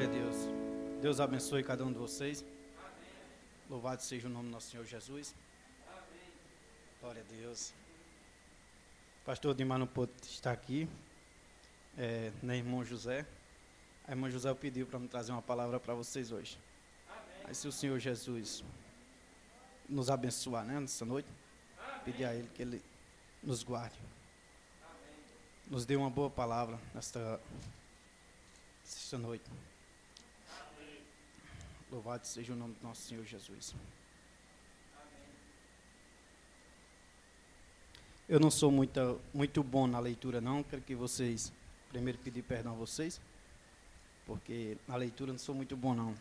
Glória a Deus. Deus abençoe cada um de vocês. Louvado seja o nome do nosso Senhor Jesus. Glória a Deus. Pastor Dimar não pôde estar aqui, nem irmão José. A irmã José pediu para me trazer uma palavra para vocês hoje. Aí se o Senhor Jesus nos abençoar, nessa noite, pedir a Ele que Ele nos guarde. Nos dê uma boa palavra nesta noite. Louvado seja o nome do nosso Senhor Jesus. Eu não sou muito bom na leitura, não. Quero que vocês, primeiro pedir perdão a vocês, porque na leitura eu não sou muito bom, não.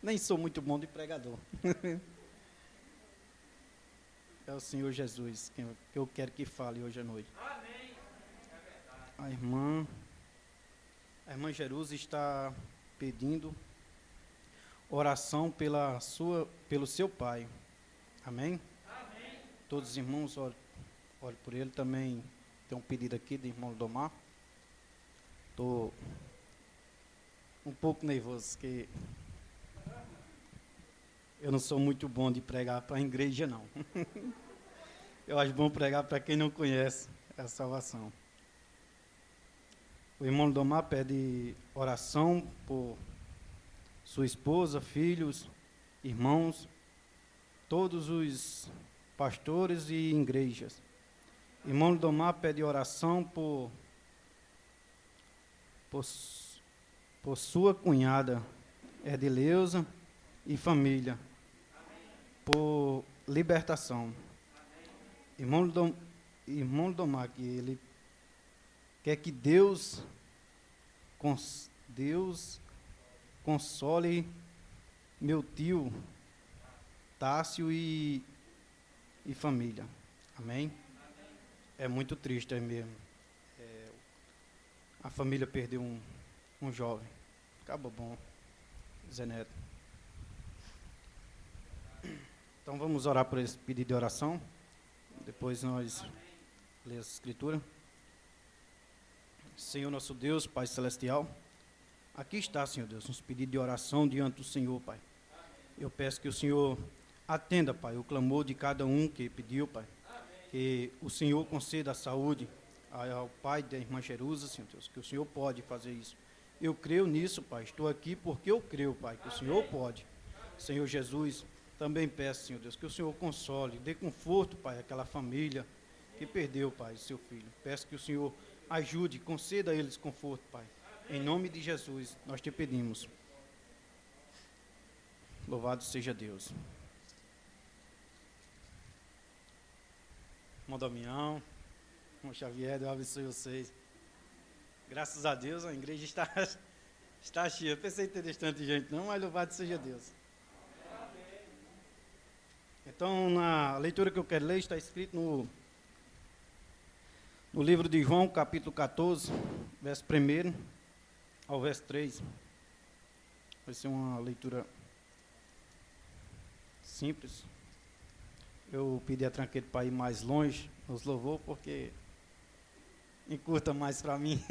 Nem sou muito bom de pregador. É o Senhor Jesus que eu quero que fale hoje à noite. A irmã Jerusa está pedindo oração pelo seu pai. Amém? Amém. Todos os irmãos, orem por ele. Também tem um pedido aqui do irmão Domar. Estou um pouco nervoso, porque eu não sou muito bom de pregar para a igreja, não. Eu acho bom pregar para quem não conhece a salvação. O irmão Domar pede oração por sua esposa, filhos, irmãos, todos os pastores e igrejas. O irmão Domar pede oração por sua cunhada, Edileuza, e família, por libertação. Irmão Domar, que ele quer que Deus console meu tio Tássio e família. Amém? É muito triste, é mesmo. A família perdeu um jovem. Acaba bom, Zé Neto. Então vamos orar por esse pedido de oração. Depois nós lemos a Escritura. Senhor nosso Deus, Pai Celestial, aqui está, Senhor Deus, nos pedidos de oração diante do Senhor, Pai. Eu peço que o Senhor atenda, Pai, o clamor de cada um que pediu, Pai. Que o Senhor conceda a saúde ao pai da irmã Jerusa, Senhor Deus, que o Senhor pode fazer isso. Eu creio nisso, Pai. Estou aqui porque eu creio, Pai, que o Senhor pode. Senhor Jesus, também peço, Senhor Deus, que o Senhor console, dê conforto, Pai, àquela família que perdeu, Pai, seu filho. Peço que o Senhor ajude, conceda a eles conforto, Pai. Em nome de Jesus, nós te pedimos. Louvado seja Deus. Irmão Damião, irmão Xavier, Deus abençoe vocês. Graças a Deus, a igreja está cheia. Eu pensei em ter bastante gente, não, mas louvado seja Deus. Então, na leitura que eu quero ler, está escrito no livro de João, capítulo 14, verso 1 ao verso 3. Vai ser uma leitura simples. Eu pedi a Tranqueiro para ir mais longe nos louvor, porque encurta mais para mim.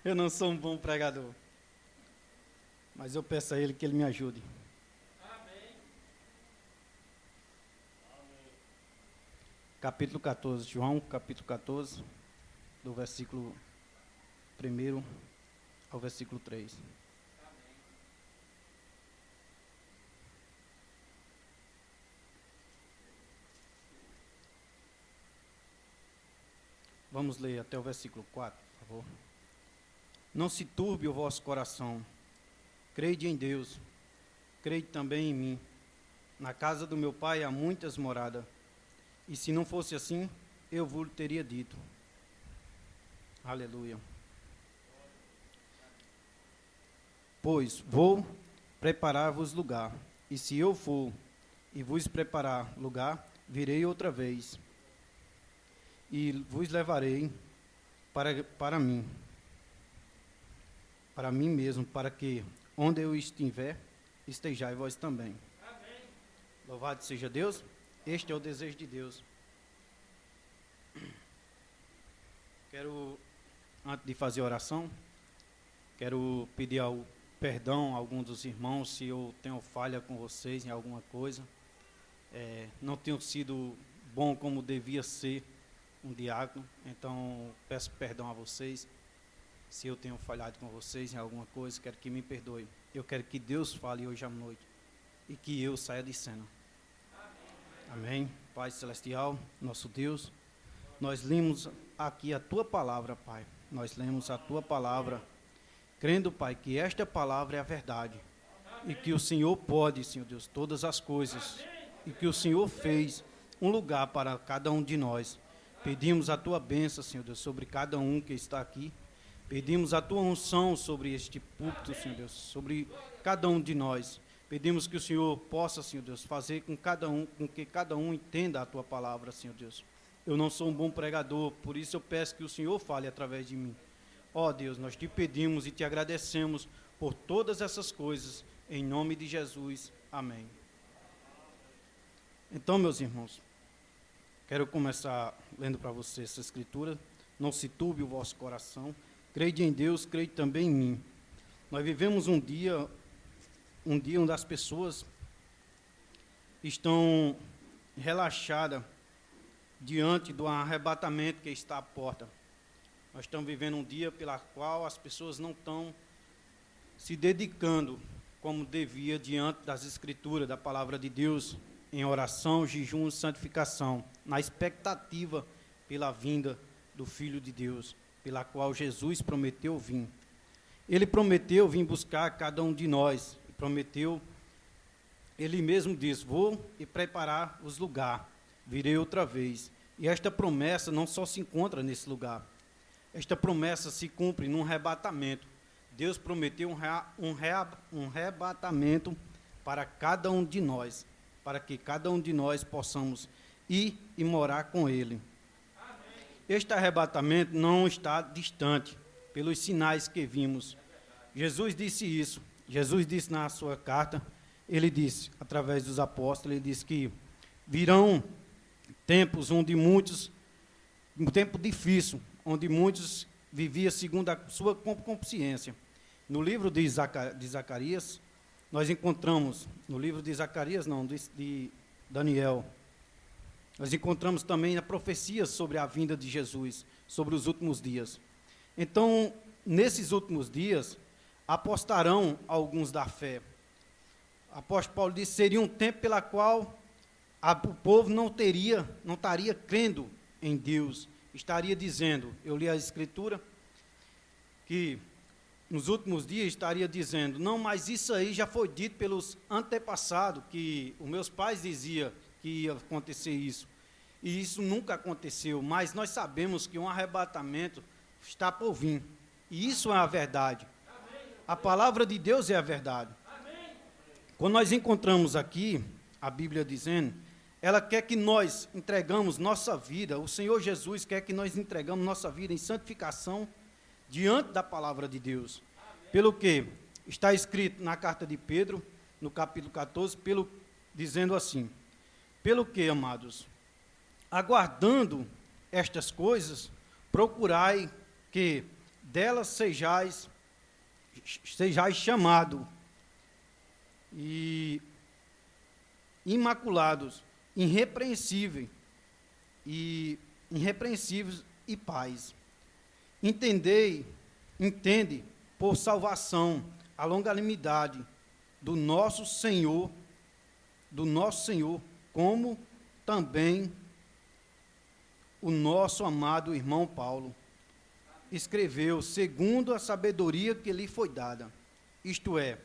Eu não sou um bom pregador. Mas eu peço a Ele que Ele me ajude. Capítulo 14, João, capítulo 14, do versículo 1 ao versículo 3. Vamos ler até o versículo 4, por favor. Não se turbe o vosso coração. Crede em Deus. Crede também em mim. Na casa do meu Pai há muitas moradas. E se não fosse assim, eu vos teria dito. Aleluia. Pois vou preparar-vos lugar. E se eu for e vos preparar lugar, virei outra vez. E vos levarei para mim mesmo, para que onde eu estiver, estejais vós também. Amém. Louvado seja Deus. Este é o desejo de Deus. Quero, antes de fazer a oração, quero pedir ao perdão a alguns dos irmãos se eu tenho falha com vocês em alguma coisa. Não tenho sido bom como devia ser um diácono, então peço perdão a vocês se eu tenho falhado com vocês em alguma coisa. Quero que me perdoem. Eu quero que Deus fale hoje à noite e que eu saia de cena. Amém. Pai Celestial, nosso Deus, nós lemos aqui a Tua palavra, Pai. Nós lemos a Tua palavra, crendo, Pai, que esta palavra é a verdade e que o Senhor pode, Senhor Deus, todas as coisas e que o Senhor fez um lugar para cada um de nós. Pedimos a Tua bênção, Senhor Deus, sobre cada um que está aqui. Pedimos a Tua unção sobre este púlpito, Senhor Deus, sobre cada um de nós. Pedimos que o Senhor possa, Senhor Deus, fazer com que cada um entenda a Tua palavra, Senhor Deus. Eu não sou um bom pregador, por isso eu peço que o Senhor fale através de mim. Ó Deus, nós te pedimos e te agradecemos por todas essas coisas, em nome de Jesus. Amém. Então, meus irmãos, quero começar lendo para vocês essa escritura. Não se turbe o vosso coração. Crede em Deus, crede também em mim. Nós vivemos um dia onde as pessoas estão relaxadas diante do arrebatamento que está à porta. Nós estamos vivendo um dia pela qual as pessoas não estão se dedicando como devia diante das Escrituras, da palavra de Deus, em oração, jejum e santificação, na expectativa pela vinda do Filho de Deus, pela qual Jesus prometeu vir. Ele prometeu vir buscar cada um de nós, prometeu, ele mesmo disse, vou e preparar os lugares, virei outra vez. E esta promessa não só se encontra nesse lugar, esta promessa se cumpre num arrebatamento. Deus prometeu um arrebatamento para cada um de nós, para que cada um de nós possamos ir e morar com Ele. Este arrebatamento não está distante, pelos sinais que vimos. Jesus disse isso. Jesus disse na sua carta, ele disse, através dos apóstolos, ele disse que virão tempos onde muitos, um tempo difícil, onde muitos viviam segundo a sua consciência. No livro de Zacarias, nós encontramos, no livro de Zacarias, não, de Daniel, nós encontramos também a profecia sobre a vinda de Jesus, sobre os últimos dias. Então, nesses últimos dias, apostarão alguns da fé. O apóstolo Paulo disse, seria um tempo pela qual o povo não estaria crendo em Deus, estaria dizendo, eu li a Escritura, que nos últimos dias estaria dizendo, não, mas isso aí já foi dito pelos antepassados, que os meus pais diziam que ia acontecer isso, e isso nunca aconteceu, mas nós sabemos que um arrebatamento está por vir, e isso é a verdade. A palavra de Deus é a verdade. Quando nós encontramos aqui a Bíblia dizendo, ela quer que nós entregamos nossa vida, o Senhor Jesus quer que nós entregamos nossa vida em santificação diante da palavra de Deus. Pelo que está escrito na carta de Pedro, no capítulo 14, dizendo assim, pelo que, amados, aguardando estas coisas, procurai que delas sejais chamados e imaculados, irrepreensíveis e paz. Entende por salvação a longanimidade do nosso Senhor, como também o nosso amado irmão Paulo escreveu segundo a sabedoria que lhe foi dada. Isto é,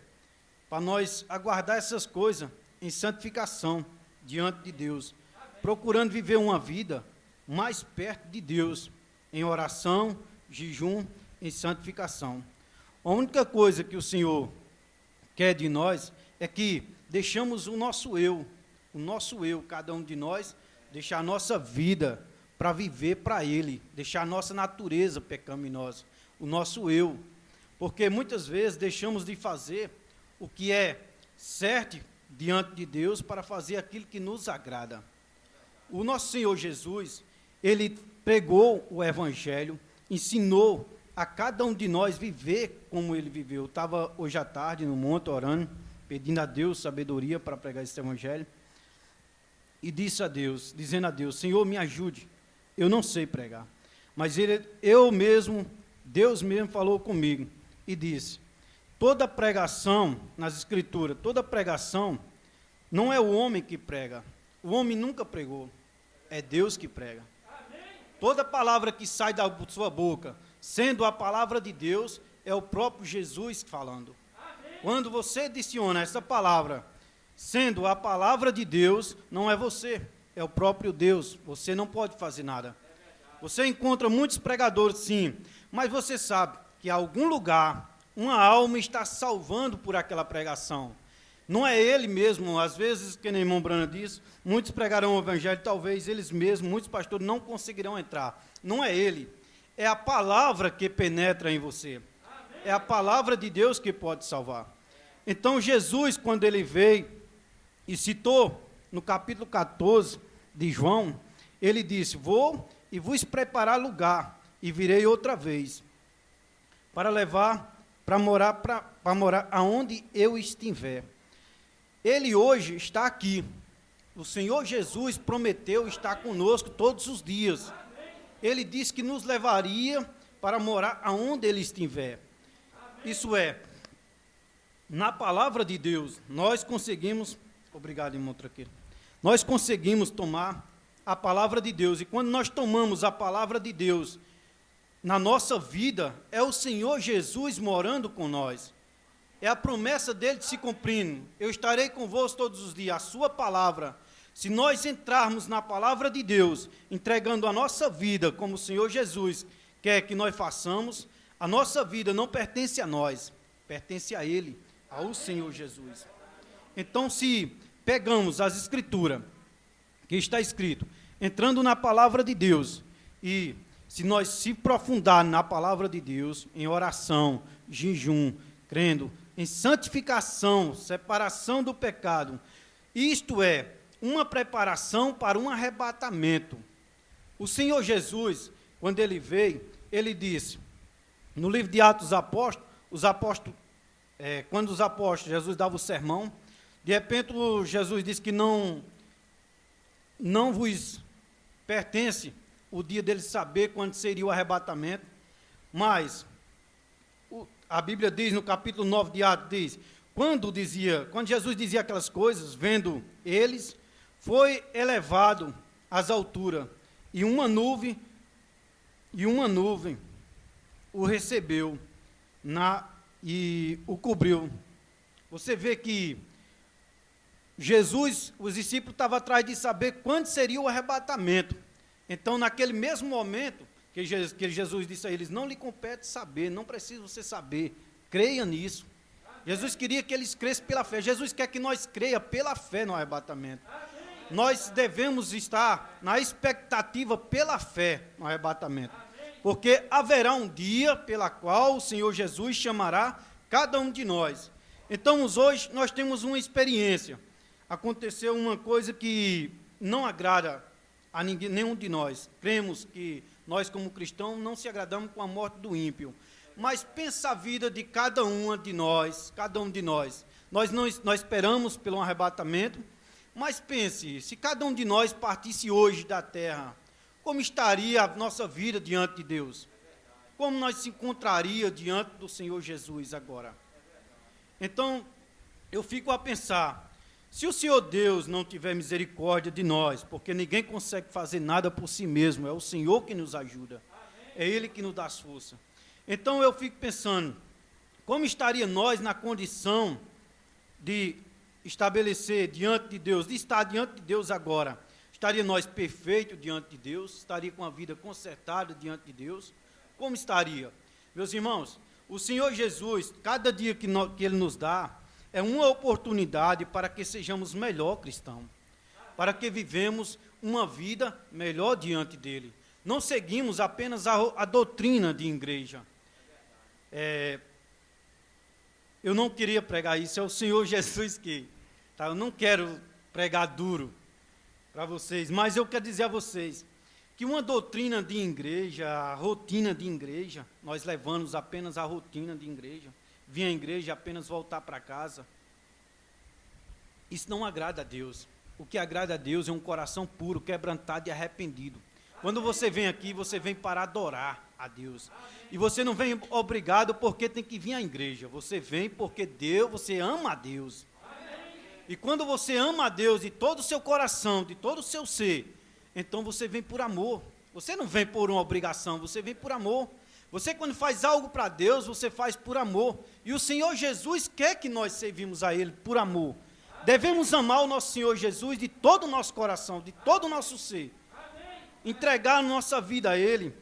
para nós aguardar essas coisas em santificação diante de Deus, procurando viver uma vida mais perto de Deus, em oração, jejum, em santificação. A única coisa que o Senhor quer de nós é que deixamos o nosso eu, cada um de nós, deixar a nossa vida para viver para Ele, deixar a nossa natureza pecaminosa, o nosso eu, porque muitas vezes deixamos de fazer o que é certo diante de Deus para fazer aquilo que nos agrada. O nosso Senhor Jesus, Ele pregou o Evangelho, ensinou a cada um de nós viver como ele viveu. Eu estava hoje à tarde no monte orando, pedindo a Deus sabedoria para pregar esse evangelho, e disse a Deus, dizendo a Deus: Senhor, me ajude, eu não sei pregar. Mas Deus mesmo falou comigo e disse: toda pregação nas Escrituras, toda pregação, não é o homem que prega, o homem nunca pregou, é Deus que prega. Toda palavra que sai da sua boca, sendo a palavra de Deus, é o próprio Jesus falando. Quando você adiciona essa palavra, sendo a palavra de Deus, não é você, é o próprio Deus. Você não pode fazer nada. Você encontra muitos pregadores, sim, mas você sabe que em algum lugar, uma alma está salvando por aquela pregação. Não é ele mesmo, às vezes, que nem irmão Brana diz, muitos pregarão o evangelho, talvez eles mesmos, muitos pastores não conseguirão entrar. Não é ele, é a palavra que penetra em você. É a palavra de Deus que pode salvar. Então, Jesus, quando ele veio e citou no capítulo 14 de João, ele disse: vou e vos preparar lugar, e virei outra vez, para morar aonde eu estiver. Ele hoje está aqui. O Senhor Jesus prometeu estar conosco todos os dias. Ele disse que nos levaria para morar aonde ele estiver. Isso é, na palavra de Deus, nós conseguimos, obrigado, irmão Traqueiro, nós conseguimos tomar a palavra de Deus, e quando nós tomamos a palavra de Deus na nossa vida, é o Senhor Jesus morando com nós, é a promessa dele se cumprindo. Eu estarei convosco todos os dias, a sua palavra. Se nós entrarmos na palavra de Deus, entregando a nossa vida como o Senhor Jesus quer que nós façamos, a nossa vida não pertence a nós, pertence a Ele, ao Senhor Jesus. Então, se pegamos as Escrituras, que está escrito, entrando na palavra de Deus, e se nós se aprofundar na palavra de Deus, em oração, jejum, crendo, em santificação, separação do pecado, isto é, uma preparação para um arrebatamento. O Senhor Jesus, quando ele veio, ele disse, no livro de Atos dos Apóstolos, quando os apóstolos, Jesus dava o sermão, de repente Jesus disse que não vos pertence o dia deles saber quando seria o arrebatamento, mas a Bíblia diz, no capítulo 9 de Atos, diz, quando Jesus dizia aquelas coisas, vendo eles, foi elevado às alturas, e uma nuvem o recebeu e o cobriu. Você vê que Jesus, os discípulos estavam atrás de saber quando seria o arrebatamento. Então, naquele mesmo momento que Jesus disse a eles, não lhe compete saber, não precisa você saber, creia nisso. Jesus queria que eles crescem pela fé. Jesus quer que nós creia pela fé no arrebatamento. Nós devemos estar na expectativa pela fé no arrebatamento. Porque haverá um dia pela qual o Senhor Jesus chamará cada um de nós. Então, hoje, nós temos uma experiência. Aconteceu uma coisa que não agrada a nenhum de nós. Cremos que nós, como cristãos, não se agradamos com a morte do ímpio. Mas pensa a vida de cada um de nós. Nós esperamos pelo arrebatamento, mas pense, se cada um de nós partisse hoje da terra, como estaria a nossa vida diante de Deus? Como nós se encontraria diante do Senhor Jesus agora? Então, eu fico a pensar, se o Senhor Deus não tiver misericórdia de nós, porque ninguém consegue fazer nada por si mesmo, é o Senhor que nos ajuda, é Ele que nos dá força. Então, eu fico pensando, como estaria nós na condição de estabelecer diante de Deus, de estar diante de Deus agora? Estaria nós perfeitos diante de Deus? Estaria com a vida consertada diante de Deus? Como estaria? Meus irmãos, o Senhor Jesus, cada dia que Ele nos dá, é uma oportunidade para que sejamos melhor cristãos, para que vivemos uma vida melhor diante dEle. Não seguimos apenas a doutrina de igreja. Eu não queria pregar isso, é o Senhor Jesus que... Tá? Eu não quero pregar duro para vocês, mas eu quero dizer a vocês que uma doutrina de igreja, a rotina de igreja, nós levamos apenas a rotina de igreja, vir à igreja e apenas voltar para casa. Isso não agrada a Deus. O que agrada a Deus é um coração puro, quebrantado e arrependido. Quando você vem aqui, você vem para adorar a Deus. E você não vem obrigado porque tem que vir à igreja. Você vem porque você ama a Deus. E quando você ama a Deus de todo o seu coração, de todo o seu ser, então você vem por amor. Você não vem por uma obrigação, você vem por amor. Você, quando faz algo para Deus, você faz por amor. E o Senhor Jesus quer que nós servimos a Ele por amor. Devemos amar o nosso Senhor Jesus de todo o nosso coração, de todo o nosso ser. Entregar a nossa vida a Ele,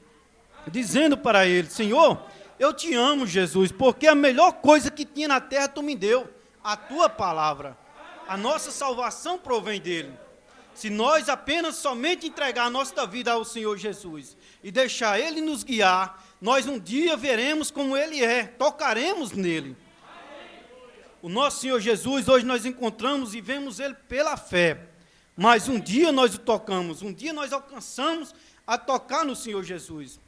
dizendo para Ele: Senhor, eu te amo, Jesus, porque a melhor coisa que tinha na terra Tu me deu, a Tua palavra. A nossa salvação provém dEle. Se nós apenas somente entregar a nossa vida ao Senhor Jesus e deixar Ele nos guiar, nós um dia veremos como Ele é, tocaremos nele. O nosso Senhor Jesus, hoje nós encontramos e vemos Ele pela fé, mas um dia nós o tocamos, um dia nós alcançamos a tocar no Senhor Jesus.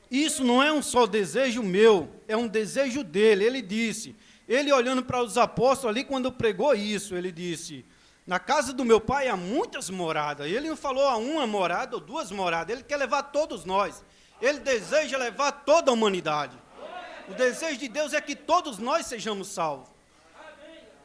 Isso não é um só desejo meu, é um desejo dele. Ele disse, ele olhando para os apóstolos ali, quando pregou isso, ele disse: na casa do meu pai há muitas moradas. Ele não falou a uma morada ou duas moradas, ele quer levar todos nós. Ele deseja levar toda a humanidade. O desejo de Deus é que todos nós sejamos salvos.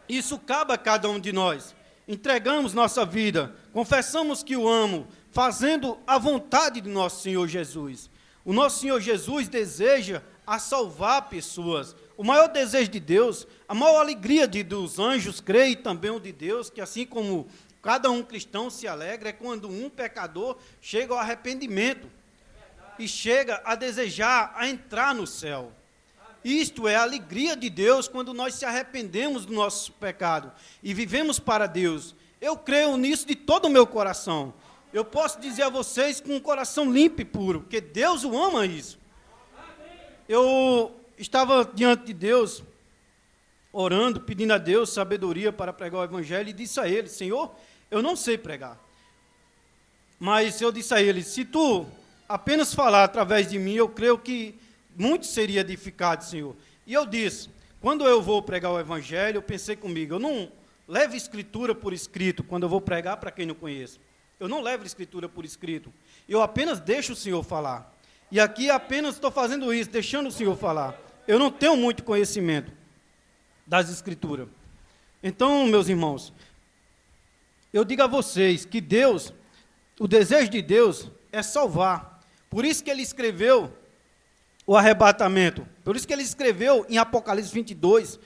Isso cabe a cada um de nós. Entregamos nossa vida, confessamos que o amo, fazendo a vontade de nosso Senhor Jesus. O nosso Senhor Jesus deseja a salvar pessoas. O maior desejo de Deus, a maior alegria dos anjos, creio também o de Deus, que assim como cada um cristão se alegra, é quando um pecador chega ao arrependimento e chega a desejar a entrar no céu. Isto é a alegria de Deus quando nós se arrependemos do nosso pecado e vivemos para Deus. Eu creio nisso de todo o meu coração. Eu posso dizer a vocês com um coração limpo e puro, porque Deus o ama isso. Eu estava diante de Deus, orando, pedindo a Deus sabedoria para pregar o Evangelho, e disse a Ele: Senhor, eu não sei pregar. Mas eu disse a Ele: se Tu apenas falar através de mim, eu creio que muito seria edificado, Senhor. E eu disse, quando eu vou pregar o Evangelho, eu pensei comigo, eu não levo Escritura por escrito, quando eu vou pregar para quem não conhece. Eu não levo Escritura por escrito. Eu apenas deixo o Senhor falar. E aqui apenas estou fazendo isso, deixando o Senhor falar. Eu não tenho muito conhecimento das Escrituras. Então, meus irmãos, eu digo a vocês que Deus, o desejo de Deus é salvar. Por isso que Ele escreveu o arrebatamento. Por isso que Ele escreveu em Apocalipse 22,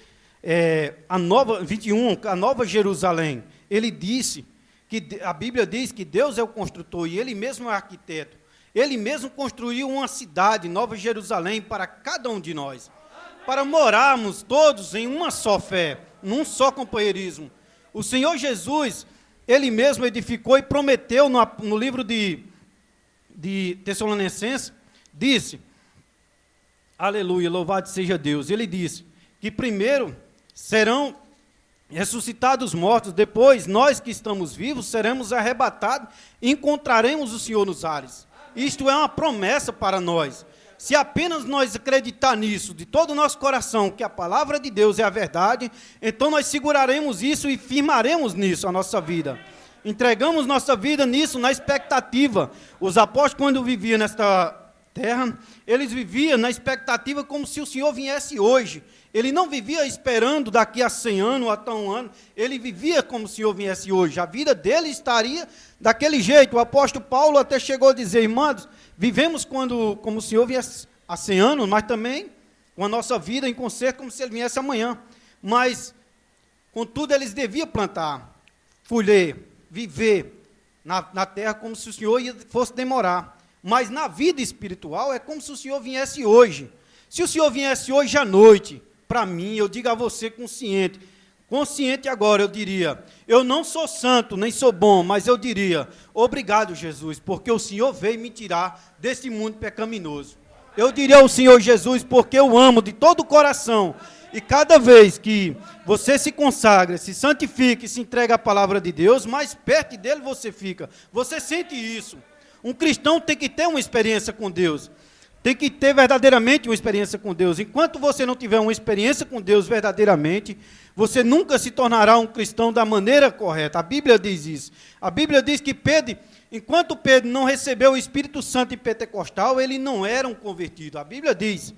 21, a nova Jerusalém. Ele disse que a Bíblia diz que Deus é o construtor e Ele mesmo é o arquiteto. Ele mesmo construiu uma cidade, Nova Jerusalém, para cada um de nós, para morarmos todos em uma só fé, num só companheirismo. O Senhor Jesus, Ele mesmo edificou e prometeu no livro de Tessalonicenses, disse, aleluia, louvado seja Deus, Ele disse que primeiro serão ressuscitados os mortos, depois nós que estamos vivos seremos arrebatados e encontraremos o Senhor nos ares. Isto é uma promessa para nós. Se apenas nós acreditar nisso, de todo o nosso coração, que a palavra de Deus é a verdade, então nós seguraremos isso e firmaremos nisso a nossa vida. Entregamos nossa vida nisso, na expectativa. Os apóstolos, quando viviam nesta terra, eles viviam na expectativa como se o Senhor viesse hoje. Ele não vivia esperando daqui a 100 anos, até um ano. Ele vivia como se o Senhor viesse hoje. A vida dele estaria daquele jeito. O apóstolo Paulo até chegou a dizer, irmãos, vivemos como o Senhor viesse há 100 anos, mas também com a nossa vida em conserto como se Ele viesse amanhã. Mas, contudo, eles deviam plantar, colher, viver na terra como se o Senhor fosse demorar. Mas na vida espiritual é como se o Senhor viesse hoje. Se o Senhor viesse hoje à noite, para mim, eu digo a você consciente agora, eu diria, eu não sou santo, nem sou bom, mas eu diria, obrigado, Jesus, porque o Senhor veio me tirar desse mundo pecaminoso. Eu diria ao Senhor Jesus, porque eu amo de todo o coração, e cada vez que você se consagra, se santifica e se entrega à palavra de Deus, mais perto dele você fica. Você sente isso. Um cristão tem que ter uma experiência com Deus. Tem que ter verdadeiramente uma experiência com Deus. Enquanto você não tiver uma experiência com Deus verdadeiramente, você nunca se tornará um cristão da maneira correta. A Bíblia diz isso. A Bíblia diz que Pedro, enquanto Pedro não recebeu o Espírito Santo em Pentecostal, ele não era um convertido. A Bíblia diz,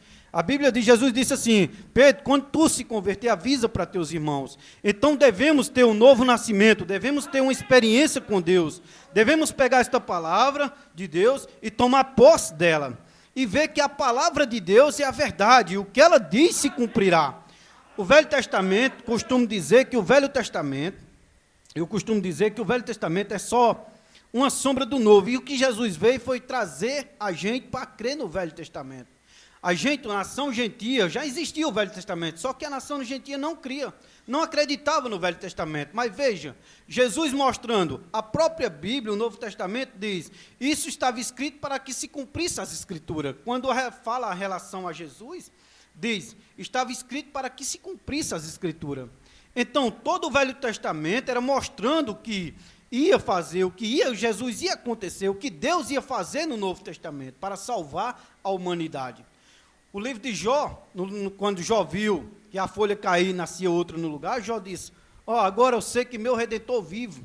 Jesus disse assim: Pedro, quando tu se converter, avisa para teus irmãos. Então devemos ter um novo nascimento, devemos ter uma experiência com Deus. Devemos pegar esta palavra de Deus e tomar posse dela. E ver que a palavra de Deus é a verdade, o que ela diz se cumprirá. O Velho Testamento, eu costumo dizer que o Velho Testamento é só uma sombra do Novo. E o que Jesus veio foi trazer a gente para crer no Velho Testamento. A nação gentia, já existia o Velho Testamento, só que a nação gentia não cria, não acreditava no Velho Testamento. Mas veja, Jesus mostrando, a própria Bíblia, o Novo Testamento diz, isso estava escrito para que se cumprisse as Escrituras. Quando fala a relação a Jesus, diz, estava escrito para que se cumprisse as Escrituras. Então, todo o Velho Testamento era mostrando o que ia fazer, Jesus ia acontecer, o que Deus ia fazer no Novo Testamento, para salvar a humanidade. O livro de Jó, quando Jó viu que a folha caía e nascia outra no lugar, Jó disse, agora eu sei que meu Redentor vive.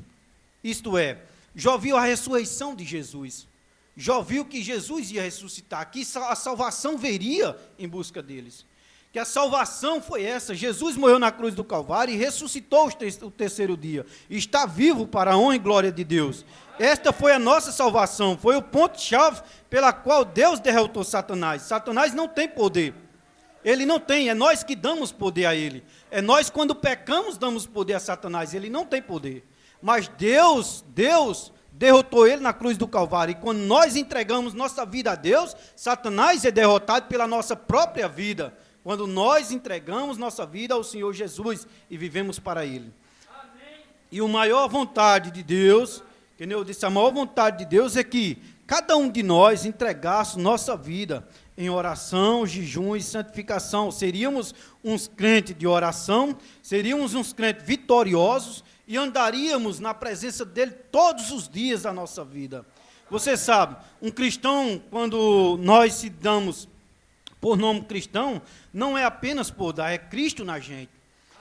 Isto é, Jó viu a ressurreição de Jesus. Jó viu que Jesus ia ressuscitar, que a salvação viria em busca deles. Que a salvação foi essa, Jesus morreu na cruz do Calvário e ressuscitou o terceiro dia. E está vivo para a honra e glória de Deus. Esta foi a nossa salvação, foi o ponto-chave pela qual Deus derrotou Satanás. Satanás não tem poder. Ele não tem, é nós que damos poder a ele. É nós, quando pecamos, damos poder a Satanás. Ele não tem poder. Mas Deus derrotou ele na cruz do Calvário. E quando nós entregamos nossa vida a Deus, Satanás é derrotado pela nossa própria vida. Quando nós entregamos nossa vida ao Senhor Jesus e vivemos para Ele. Amém. E a maior vontade de Deus, que eu disse, a maior vontade de Deus é que cada um de nós entregasse nossa vida em oração, jejum e santificação. Seríamos uns crentes de oração, seríamos uns crentes vitoriosos e andaríamos na presença dEle todos os dias da nossa vida. Você sabe, um cristão, quando nós se damos por nome cristão, não é apenas por dar, é Cristo na gente.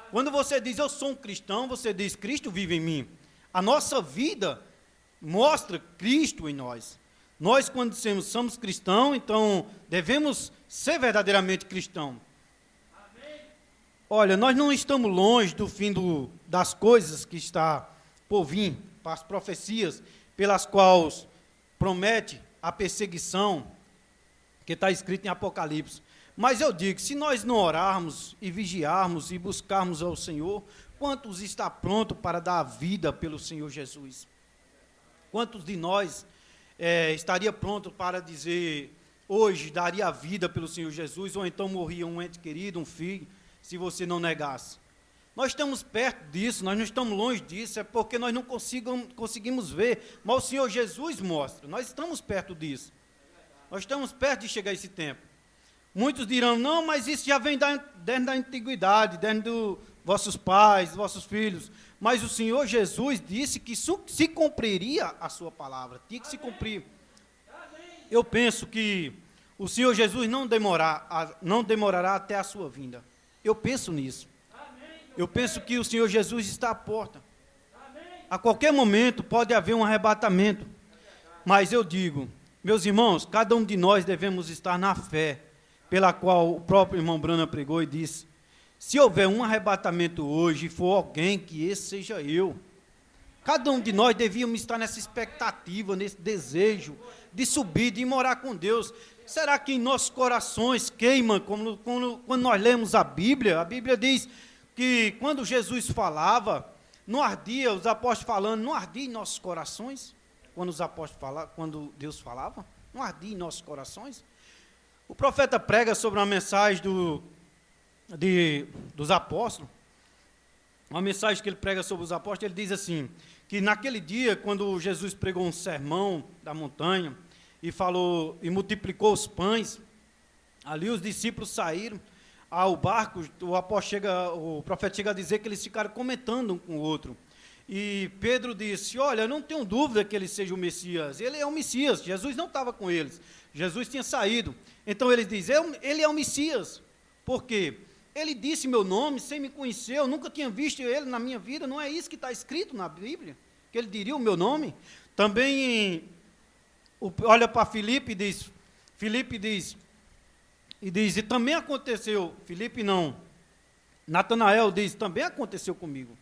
Quando você diz, eu sou um cristão, você diz, Cristo vive em mim. A nossa vida mostra Cristo em nós. Nós, quando dizemos, somos cristãos, então devemos ser verdadeiramente cristãos. Olha, nós não estamos longe do fim das coisas que está por vir, para as profecias pelas quais promete a perseguição, que está escrito em Apocalipse. Mas eu digo, se nós não orarmos e vigiarmos e buscarmos ao Senhor, quantos está pronto para dar a vida pelo Senhor Jesus? Quantos de nós estaria pronto para dizer, hoje daria a vida pelo Senhor Jesus, ou então morria um ente querido, um filho, se você não negasse? Nós estamos perto disso, nós não estamos longe disso, é porque nós não conseguimos ver, mas o Senhor Jesus mostra, nós estamos perto disso. Nós estamos perto de chegar a esse tempo. Muitos dirão, não, mas isso já vem dentro da antiguidade, dentro dos vossos pais, dos vossos filhos. Mas o Senhor Jesus disse que se cumpriria a sua palavra, tinha que se cumprir. Eu penso que o Senhor Jesus não demorará até a sua vinda. Eu penso nisso. Eu penso que o Senhor Jesus está à porta. A qualquer momento pode haver um arrebatamento. Mas eu digo, meus irmãos, cada um de nós devemos estar na fé, pela qual o próprio irmão Brana pregou e disse, se houver um arrebatamento hoje, e for alguém, que esse seja eu. Cada um de nós devíamos estar nessa expectativa, nesse desejo de subir, de morar com Deus. Será que em nossos corações queima, quando nós lemos a Bíblia diz que quando Jesus falava, não ardia, os apóstolos falando, não ardia em nossos corações? Quando os apóstolos falavam, quando Deus falava, não ardia em nossos corações? O profeta prega sobre uma mensagem dos apóstolos, uma mensagem que ele prega sobre os apóstolos, ele diz assim, que naquele dia, quando Jesus pregou um sermão da montanha, e falou, e multiplicou os pães, ali os discípulos saíram ao barco, o profeta chega a dizer que eles ficaram comentando um com o outro. E Pedro disse, olha, eu não tenho dúvida que ele seja o Messias. Ele é o Messias, Jesus não estava com eles. Jesus tinha saído. Então ele diz, ele é o Messias. Por quê? Ele disse meu nome sem me conhecer, eu nunca tinha visto ele na minha vida. Não é isso que está escrito na Bíblia? Que ele diria o meu nome? Também, olha para Filipe diz, e também aconteceu, Filipe não, Natanael diz, também aconteceu comigo.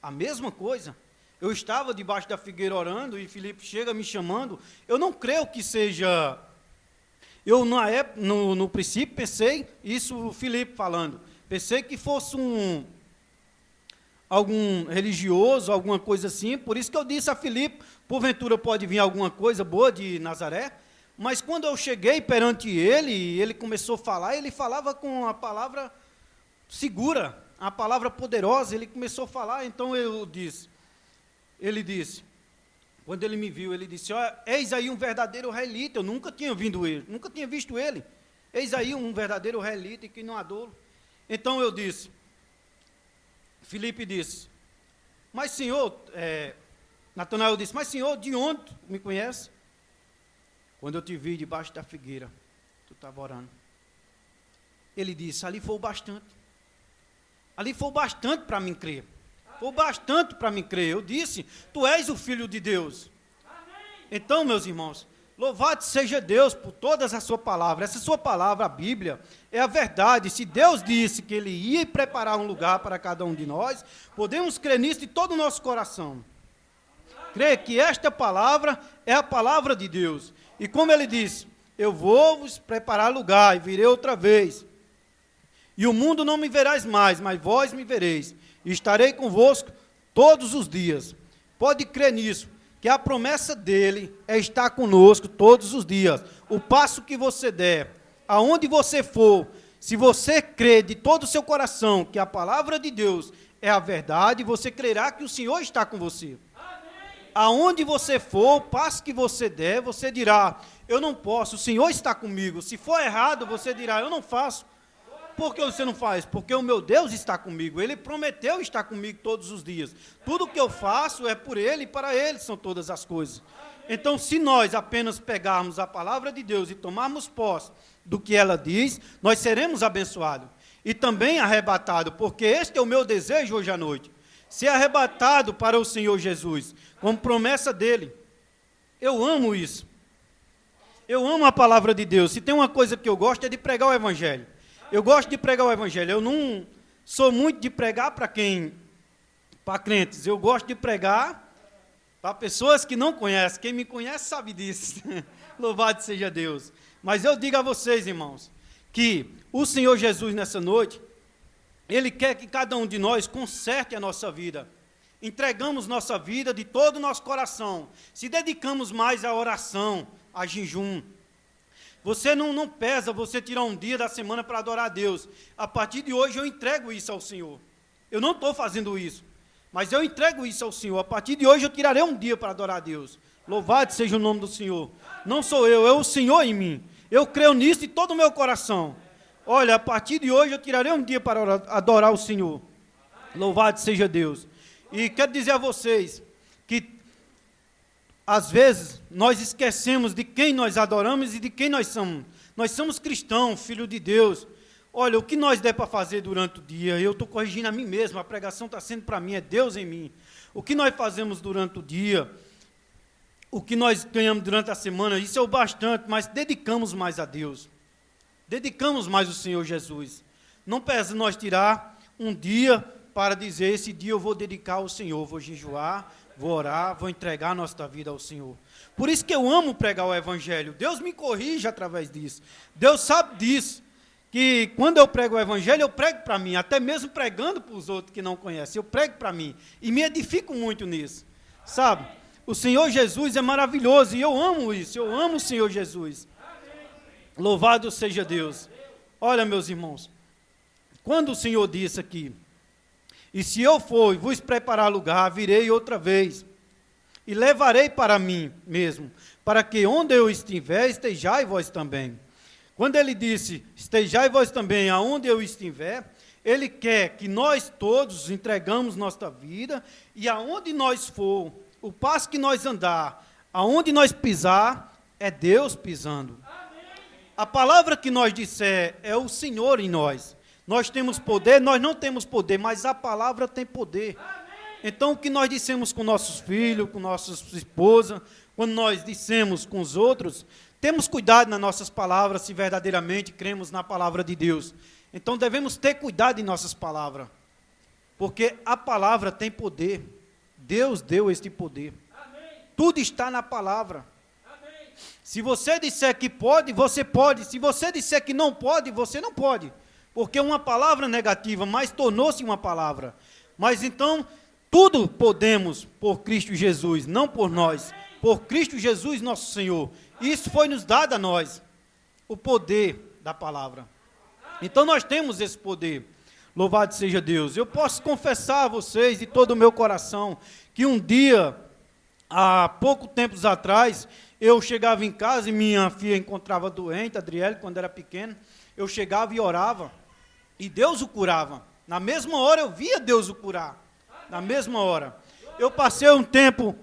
A mesma coisa. Eu estava debaixo da figueira orando e Filipe chega me chamando. Eu não creio que seja... Eu, no princípio, pensei, isso Filipe falando, pensei que fosse algum religioso, alguma coisa assim, por isso que eu disse a Filipe, porventura pode vir alguma coisa boa de Nazaré, mas quando eu cheguei perante ele, ele começou a falar, ele falava com a palavra segura, a palavra poderosa, ele começou a falar, então ele disse, quando ele me viu, ele disse, eis aí um verdadeiro israelita, eu nunca tinha visto ele, eis aí um verdadeiro israelita que não há dolo. Então eu disse, Filipe disse, mas senhor, Natanael disse, mas senhor, de onde tu me conhece? Quando eu te vi debaixo da figueira, tu estava orando. Ele disse, ali foi o bastante. Ali foi o bastante para mim crer. Foi o bastante para mim crer. Eu disse, tu és o Filho de Deus. Então, meus irmãos, louvado seja Deus por todas as suas palavras. Essa sua palavra, a Bíblia, é a verdade. Se Deus disse que Ele ia preparar um lugar para cada um de nós, podemos crer nisso de todo o nosso coração. Crer que esta palavra é a palavra de Deus. E como Ele disse, eu vou vos preparar lugar e virei outra vez. E o mundo não me verás mais, mas vós me vereis. E estarei convosco todos os dias. Pode crer nisso, que a promessa dele é estar conosco todos os dias. O passo que você der, aonde você for, se você crer de todo o seu coração que a palavra de Deus é a verdade, você crerá que o Senhor está com você. Aonde você for, o passo que você der, você dirá, eu não posso, o Senhor está comigo. Se for errado, você dirá, eu não faço. Por que você não faz? Porque o meu Deus está comigo. Ele prometeu estar comigo todos os dias. Tudo que eu faço é por Ele e para Ele são todas as coisas. Então, se nós apenas pegarmos a palavra de Deus e tomarmos posse do que ela diz, nós seremos abençoados. E também arrebatados, porque este é o meu desejo hoje à noite. Ser arrebatado para o Senhor Jesus, como promessa dEle. Eu amo isso. Eu amo a palavra de Deus. Se tem uma coisa que eu gosto é de pregar o Evangelho. Eu gosto de pregar o Evangelho. Eu não sou muito de pregar para crentes. Eu gosto de pregar para pessoas que não conhecem. Quem me conhece sabe disso. Louvado seja Deus. Mas eu digo a vocês, irmãos, que o Senhor Jesus, nessa noite, Ele quer que cada um de nós conserte a nossa vida. Entregamos nossa vida de todo o nosso coração. Se dedicamos mais à oração, a jejum. Você não pesa você tirar um dia da semana para adorar a Deus. A partir de hoje eu entrego isso ao Senhor. Eu não estou fazendo isso, mas eu entrego isso ao Senhor. A partir de hoje eu tirarei um dia para adorar a Deus. Louvado seja o nome do Senhor. Não sou eu, é o Senhor em mim. Eu creio nisso de todo o meu coração. Olha, a partir de hoje eu tirarei um dia para adorar o Senhor. Louvado seja Deus. E quero dizer a vocês que às vezes, nós esquecemos de quem nós adoramos e de quem nós somos. Nós somos cristãos, filho de Deus. Olha, o que nós der para fazer durante o dia, eu estou corrigindo a mim mesmo, a pregação está sendo para mim, é Deus em mim. O que nós fazemos durante o dia, o que nós ganhamos durante a semana, isso é o bastante, mas dedicamos mais a Deus. Dedicamos mais ao Senhor Jesus. Não pesa nós tirar um dia para dizer, esse dia eu vou dedicar ao Senhor, vou jejuar, vou orar, vou entregar a nossa vida ao Senhor. Por isso que eu amo pregar o Evangelho. Deus me corrige através disso. Deus sabe disso. Que quando eu prego o Evangelho, eu prego para mim. Até mesmo pregando para os outros que não conhecem. Eu prego para mim. E me edifico muito nisso. Sabe? O Senhor Jesus é maravilhoso. E eu amo isso. Eu amo o Senhor Jesus. Louvado seja Deus. Olha, meus irmãos. Quando o Senhor disse aqui, e se eu for e vos preparar lugar, virei outra vez, e levarei para mim mesmo, para que onde eu estiver, estejai vós também. Quando ele disse, estejai vós também, aonde eu estiver, Ele quer que nós todos entregamos nossa vida, e aonde nós for, o passo que nós andar, aonde nós pisar, é Deus pisando. A palavra que nós disser é o Senhor em nós. Nós temos poder, nós não temos poder, mas a palavra tem poder. Então, o que nós dissemos com nossos filhos, com nossas esposas, quando nós dissemos com os outros, temos cuidado nas nossas palavras, se verdadeiramente cremos na palavra de Deus. Então, devemos ter cuidado em nossas palavras, porque a palavra tem poder. Deus deu este poder. Tudo está na palavra. Se você disser que pode, você pode. Se você disser que não pode, você não pode. Porque uma palavra negativa, mas tornou-se uma palavra. Mas então, tudo podemos por Cristo Jesus, não por nós. Por Cristo Jesus, nosso Senhor. Isso foi nos dado a nós, o poder da palavra. Então, nós temos esse poder. Louvado seja Deus. Eu posso confessar a vocês de todo o meu coração que um dia, há pouco tempos atrás, eu chegava em casa e minha filha encontrava doente, Adriele, quando era pequena. Eu chegava e orava, e Deus o curava. Na mesma hora eu via Deus o curar. Na mesma hora. Eu passei um tempo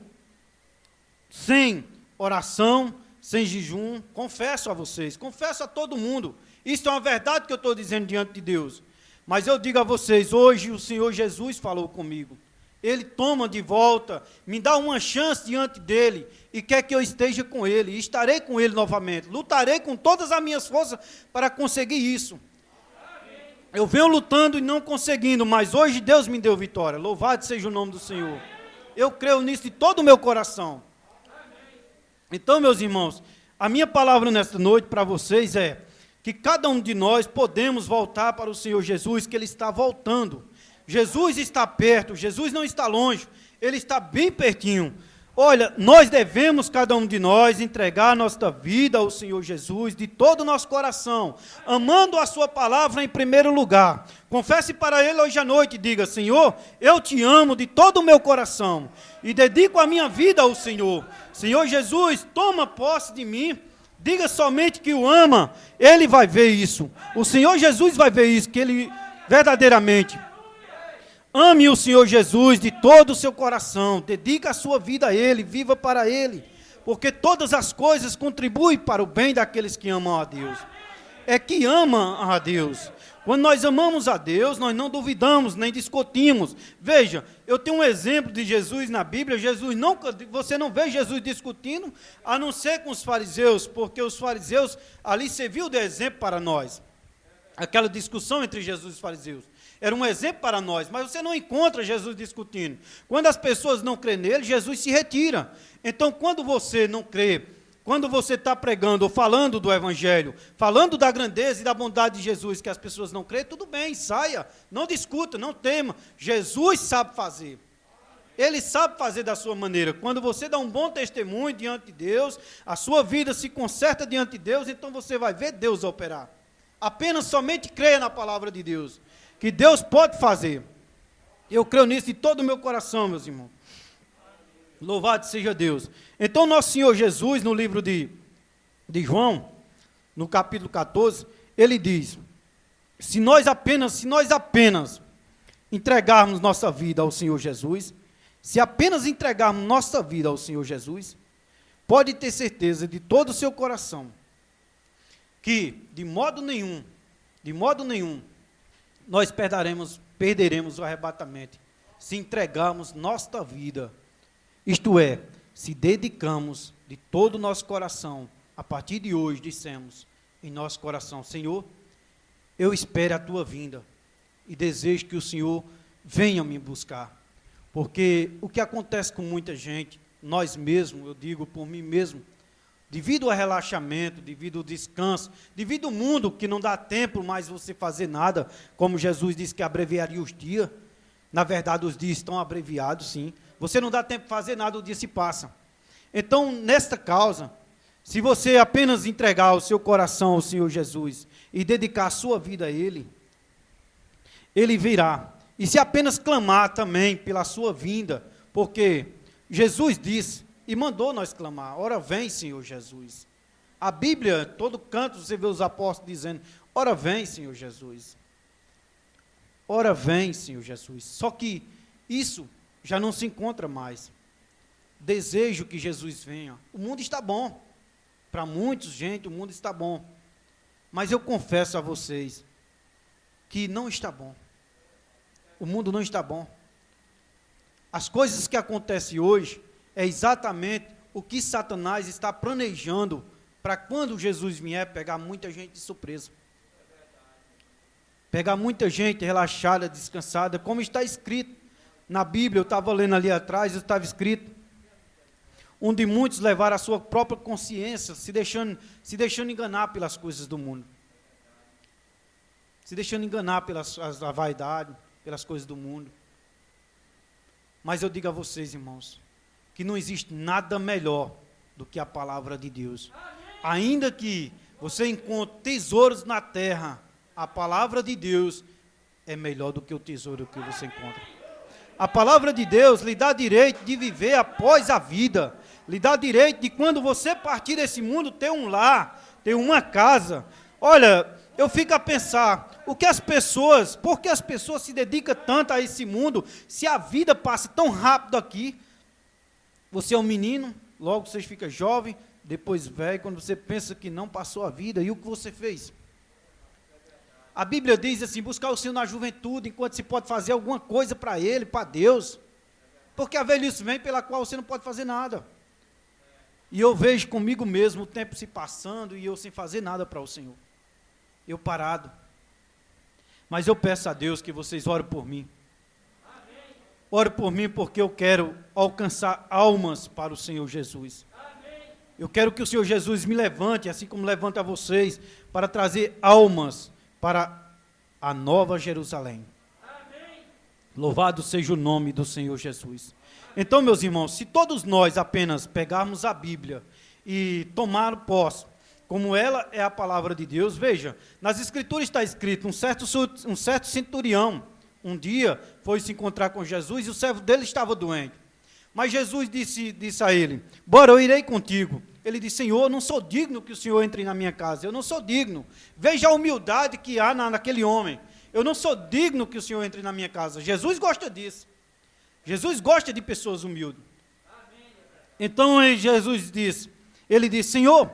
sem oração, sem jejum, confesso a vocês, confesso a todo mundo. Isso é uma verdade que eu estou dizendo diante de Deus. Mas eu digo a vocês, hoje o Senhor Jesus falou comigo. Ele toma de volta, me dá uma chance diante dele e quer que eu esteja com ele. E estarei com ele novamente. Lutarei com todas as minhas forças para conseguir isso. Eu venho lutando e não conseguindo, mas hoje Deus me deu vitória. Louvado seja o nome do Senhor. Eu creio nisso de todo o meu coração. Então, meus irmãos, a minha palavra nesta noite para vocês é que cada um de nós podemos voltar para o Senhor Jesus, que Ele está voltando. Jesus está perto, Jesus não está longe, Ele está bem pertinho. Olha, nós devemos, cada um de nós, entregar a nossa vida ao Senhor Jesus de todo o nosso coração, amando a sua palavra em primeiro lugar. Confesse para Ele hoje à noite e diga: Senhor, eu te amo de todo o meu coração e dedico a minha vida ao Senhor. Senhor Jesus, toma posse de mim. Diga somente que o ama, Ele vai ver isso. O Senhor Jesus vai ver isso, que Ele verdadeiramente ame o Senhor Jesus de todo o seu coração, dedica a sua vida a Ele, viva para Ele, porque todas as coisas contribuem para o bem daqueles que amam a Deus. É que ama a Deus. Quando nós amamos a Deus, nós não duvidamos, nem discutimos. Veja, eu tenho um exemplo de Jesus na Bíblia. Você não vê Jesus discutindo, a não ser com os fariseus, porque os fariseus ali serviu de exemplo para nós. Aquela discussão entre Jesus e os fariseus era um exemplo para nós, mas você não encontra Jesus discutindo. Quando as pessoas não crêem nele, Jesus se retira. Então, quando você não crê, quando você está pregando ou falando do Evangelho, falando da grandeza e da bondade de Jesus, que as pessoas não creem, tudo bem, saia, não discuta, não tema. Jesus sabe fazer. Ele sabe fazer da sua maneira. Quando você dá um bom testemunho diante de Deus, a sua vida se conserta diante de Deus, então você vai ver Deus operar. Apenas somente creia na palavra de Deus, que Deus pode fazer. Eu creio nisso de todo o meu coração, meus irmãos. Louvado seja Deus. Então, nosso Senhor Jesus, no livro de João, no capítulo 14, ele diz: se nós apenas entregarmos nossa vida ao Senhor Jesus, se apenas entregarmos nossa vida ao Senhor Jesus, pode ter certeza de todo o seu coração, que de modo nenhum, nós perderemos o arrebatamento, se entregarmos nossa vida, isto é, se dedicamos de todo o nosso coração. A partir de hoje, dissemos em nosso coração: Senhor, eu espero a tua vinda e desejo que o Senhor venha me buscar, porque o que acontece com muita gente, nós mesmos, eu digo por mim mesmo, devido ao relaxamento, devido ao descanso, devido ao mundo que não dá tempo mais você fazer nada, como Jesus disse que abreviaria os dias. Na verdade, os dias estão abreviados, sim. Você não dá tempo de fazer nada, o dia se passa. Então, nesta causa, se você apenas entregar o seu coração ao Senhor Jesus e dedicar a sua vida a Ele, Ele virá. E se apenas clamar também pela sua vinda, porque Jesus disse e mandou nós clamar: ora vem, Senhor Jesus. A Bíblia, todo canto você vê os apóstolos dizendo: ora vem, Senhor Jesus. ora vem, Senhor Jesus. Só que isso já não se encontra mais. Desejo que Jesus venha. O mundo está bom. Para muitos, gente, o mundo está bom. Mas eu confesso a vocês que não está bom. O mundo não está bom. As coisas que acontecem hoje é exatamente o que Satanás está planejando para quando Jesus vier pegar muita gente de surpresa. Pegar muita gente relaxada, descansada, como está escrito na Bíblia. Eu estava lendo ali atrás, estava escrito, onde muitos levaram a sua própria consciência, se deixando enganar pelas coisas do mundo. Se deixando enganar a vaidade, pelas coisas do mundo. Mas eu digo a vocês, irmãos, que não existe nada melhor do que a palavra de Deus. Ainda que você encontre tesouros na terra, a palavra de Deus é melhor do que o tesouro que você encontra. A palavra de Deus lhe dá direito de viver após a vida, lhe dá direito de, quando você partir desse mundo, ter um lar, ter uma casa. Olha, eu fico a pensar, por que as pessoas se dedicam tanto a esse mundo, se a vida passa tão rápido aqui? Você é um menino, logo você fica jovem, depois velho, quando você pensa que não passou a vida, e o que você fez? A Bíblia diz assim, buscar o Senhor na juventude, enquanto se pode fazer alguma coisa para Ele, para Deus, porque a velhice vem pela qual você não pode fazer nada. E eu vejo comigo mesmo o tempo se passando, e eu sem fazer nada para o Senhor, eu parado. Mas eu peço a Deus que vocês orem por mim. Ore por mim, porque eu quero alcançar almas para o Senhor Jesus. Eu quero que o Senhor Jesus me levante, assim como levanta vocês, para trazer almas para a nova Jerusalém. Louvado seja o nome do Senhor Jesus. Então, meus irmãos, se todos nós apenas pegarmos a Bíblia e tomar posse, como ela é a palavra de Deus, veja, nas Escrituras está escrito, um certo centurião, um dia foi se encontrar com Jesus e o servo dele estava doente. Mas Jesus disse a ele, bora, eu irei contigo. Ele disse, Senhor, eu não sou digno que o Senhor entre na minha casa, eu não sou digno. Veja a humildade que há naquele homem. Eu não sou digno que o Senhor entre na minha casa. Jesus gosta disso. Jesus gosta de pessoas humildes. Então ele disse, Senhor,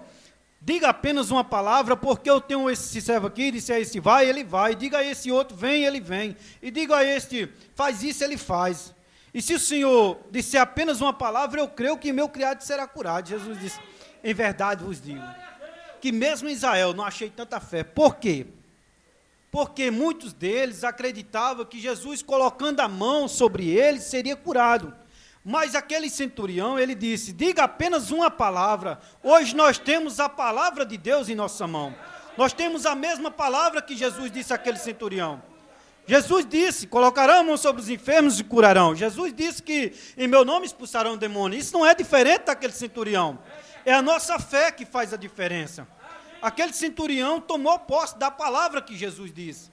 diga apenas uma palavra, porque eu tenho esse servo aqui, disse a esse vai, ele vai. Diga a esse outro, vem, ele vem. E diga a este, faz isso, ele faz. E se o Senhor disser apenas uma palavra, eu creio que meu criado será curado. Jesus disse, em verdade vos digo, que mesmo em Israel não achei tanta fé. Por quê? Porque muitos deles acreditavam que Jesus, colocando a mão sobre eles, seria curado. Mas aquele centurião, ele disse, diga apenas uma palavra. Hoje nós temos a palavra de Deus em nossa mão. Nós temos a mesma palavra que Jesus disse àquele centurião. Jesus disse, colocarão a mão sobre os enfermos e curarão. Jesus disse que em meu nome expulsarão o demônio. Isso não é diferente daquele centurião. É a nossa fé que faz a diferença. Aquele centurião tomou posse da palavra que Jesus disse.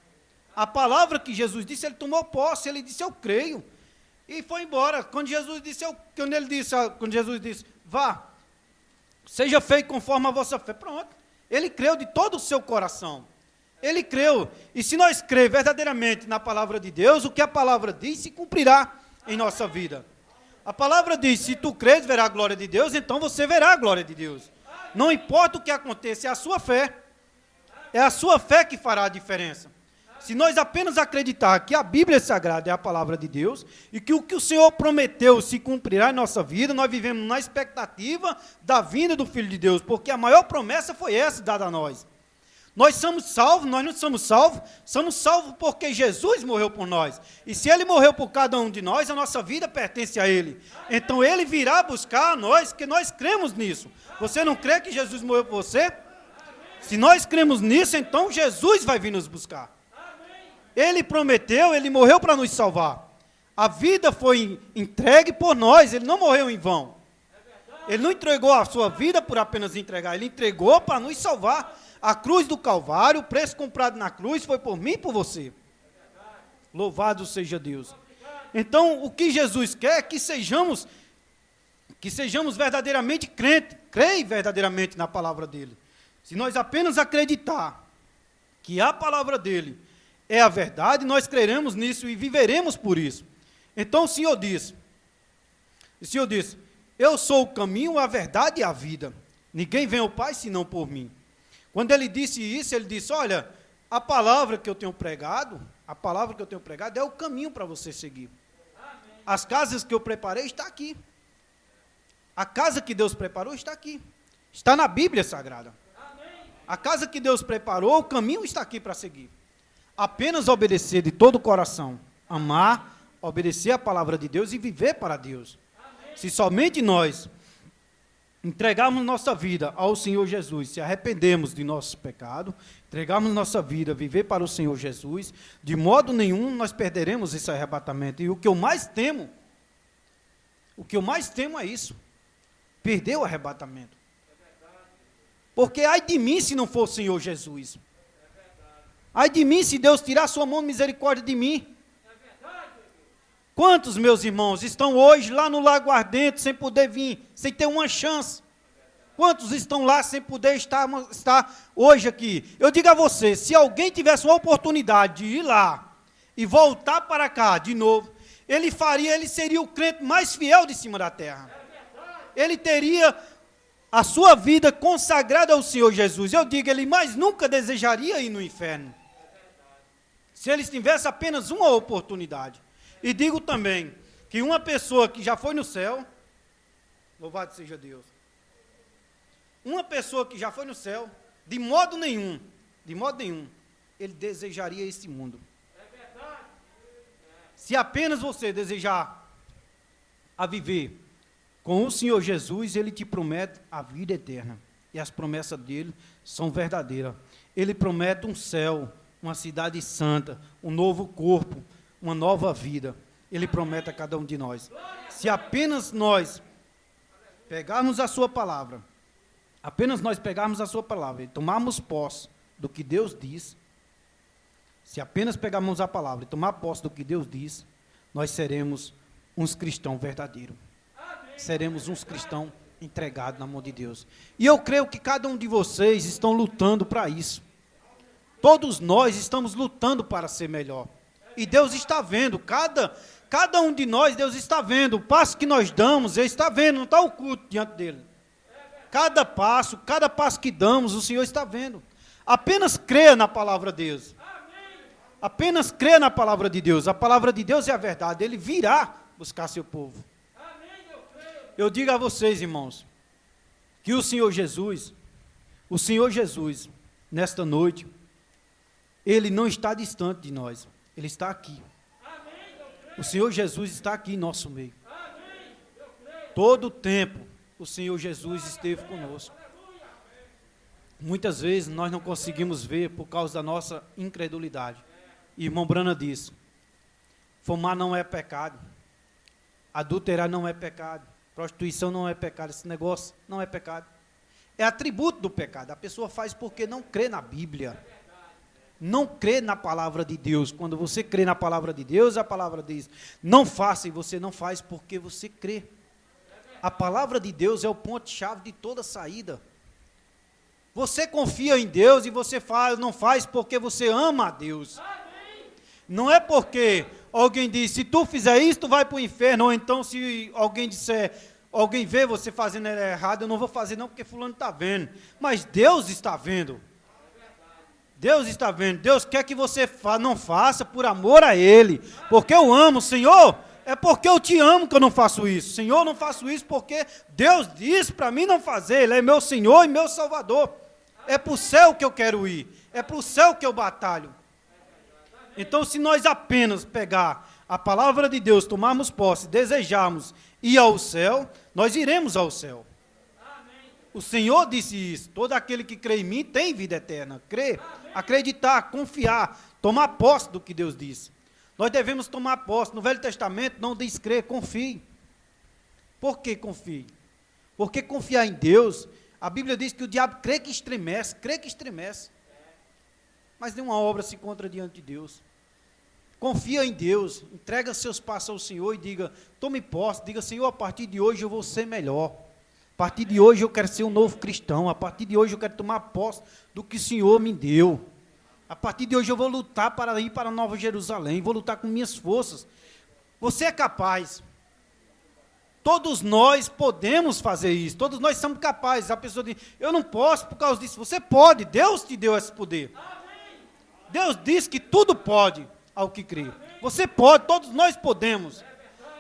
A palavra que Jesus disse, ele tomou posse, ele disse, eu creio. E foi embora. Quando Jesus disse, vá, seja feito conforme a vossa fé. Pronto. Ele creu de todo o seu coração. Ele creu. E se nós cremos verdadeiramente na palavra de Deus, o que a palavra diz se cumprirá em nossa vida. A palavra diz, se tu crês, verá a glória de Deus, então você verá a glória de Deus. Não importa o que aconteça, é a sua fé. É a sua fé que fará a diferença. Se nós apenas acreditar que a Bíblia Sagrada é a palavra de Deus e que o Senhor prometeu se cumprirá em nossa vida, nós vivemos na expectativa da vinda do Filho de Deus, porque a maior promessa foi essa dada a nós. Nós somos salvos, nós não somos salvos porque Jesus morreu por nós. E se Ele morreu por cada um de nós, a nossa vida pertence a Ele. Então Ele virá buscar a nós, que nós cremos nisso. Você não crê que Jesus morreu por você? Se nós cremos nisso, então Jesus vai vir nos buscar. Ele prometeu, Ele morreu para nos salvar. A vida foi entregue por nós, Ele não morreu em vão. Ele não entregou a sua vida por apenas entregar, Ele entregou para nos salvar. A cruz do Calvário, o preço comprado na cruz foi por mim e por você. Louvado seja Deus. Então, o que Jesus quer é que sejamos verdadeiramente crentes, creia verdadeiramente na palavra dele. Se nós apenas acreditar que a palavra dele é a verdade, nós creremos nisso e viveremos por isso. Então o Senhor disse, eu sou o caminho, a verdade e a vida. Ninguém vem ao Pai senão por mim. Quando ele disse isso, ele disse, olha, a palavra que eu tenho pregado é o caminho para você seguir. As casas que eu preparei está aqui. A casa que Deus preparou está aqui. Está na Bíblia Sagrada. A casa que Deus preparou, o caminho está aqui para seguir. Apenas obedecer de todo o coração, amar, obedecer a palavra de Deus e viver para Deus. Se somente nós entregarmos nossa vida ao Senhor Jesus, se arrependemos de nosso pecado, entregarmos nossa vida, viver para o Senhor Jesus, de modo nenhum nós perderemos esse arrebatamento. E o que eu mais temo é isso, perder o arrebatamento. Porque ai de mim se não for o Senhor Jesus. Ai de mim se Deus tirar sua mão de misericórdia de mim. Quantos, meus irmãos, estão hoje lá no Lago Ardente sem poder vir, sem ter uma chance? Quantos estão lá sem poder estar hoje aqui? Eu digo a você, se alguém tivesse uma oportunidade de ir lá e voltar para cá de novo, ele seria o crente mais fiel de cima da terra. Ele teria a sua vida consagrada ao Senhor Jesus. Eu digo, ele mais nunca desejaria ir no inferno. Se ele tivesse apenas uma oportunidade. E digo também que uma pessoa que já foi no céu, louvado seja Deus, uma pessoa que já foi no céu, de modo nenhum, ele desejaria esse mundo. Se apenas você desejar a viver com o Senhor Jesus, ele te promete a vida eterna. E as promessas dele são verdadeiras. Ele promete um céu, uma cidade santa, um novo corpo, uma nova vida. Ele promete a cada um de nós. Se apenas nós pegarmos a sua palavra, e tomarmos posse do que Deus diz, se apenas pegarmos a palavra e tomar posse do que Deus diz, nós seremos uns cristãos verdadeiros. Seremos uns cristãos entregados na mão de Deus. E eu creio que cada um de vocês estão lutando para isso. Todos nós estamos lutando para ser melhor. E Deus está vendo, cada um de nós, Deus está vendo. O passo que nós damos, Ele está vendo, não está oculto diante dEle. Cada passo que damos, o Senhor está vendo. Apenas creia na palavra de Deus. Apenas creia na palavra de Deus. A palavra de Deus é a verdade. Ele virá buscar seu povo. Eu digo a vocês, irmãos, que o Senhor Jesus, nesta noite, Ele não está distante de nós. Ele está aqui. O Senhor Jesus está aqui em nosso meio. Todo o tempo, o Senhor Jesus esteve conosco. Muitas vezes nós não conseguimos ver por causa da nossa incredulidade. E irmão Brana disse, fumar não é pecado, adulterar não é pecado, prostituição não é pecado, esse negócio não é pecado. É atributo do pecado. A pessoa faz porque não crê na Bíblia. Não crê na palavra de Deus. Quando você crê na palavra de Deus, a palavra diz, não faça, e você não faz porque você crê. A palavra de Deus é o ponto-chave de toda saída. Você confia em Deus e você não faz porque você ama a Deus. Não é porque alguém diz, se tu fizer isso, tu vai para o inferno. Ou então, se alguém disser, alguém vê você fazendo errado, eu não vou fazer não, porque fulano está vendo. Mas Deus está vendo. Deus está vendo. Deus quer que você não faça por amor a Ele. Porque eu amo, Senhor. É porque eu te amo que eu não faço isso. Senhor, eu não faço isso porque Deus disse para mim não fazer. Ele é meu Senhor e meu Salvador. É para o céu que eu quero ir. É para o céu que eu batalho. Então, se nós apenas pegar a palavra de Deus, tomarmos posse, desejarmos ir ao céu, nós iremos ao céu. O Senhor disse isso. Todo aquele que crê em mim tem vida eterna. Crer, acreditar, confiar, tomar posse do que Deus disse. Nós devemos tomar posse. No Velho Testamento não diz crer, confie. Por que confie? Porque confiar em Deus, a Bíblia diz que o diabo crê que estremece, mas nenhuma obra se encontra diante de Deus. Confia em Deus, entrega seus passos ao Senhor e diga, tome posse, diga, Senhor, a partir de hoje eu vou ser melhor. A partir de hoje eu quero ser um novo cristão, a partir de hoje eu quero tomar posse do que o Senhor me deu. A partir de hoje eu vou lutar para ir para Nova Jerusalém, vou lutar com minhas forças. Você é capaz. Todos nós podemos fazer isso, todos nós somos capazes. A pessoa diz, eu não posso por causa disso. Você pode, Deus te deu esse poder. Deus diz que tudo pode ao que crê. Você pode, todos nós podemos.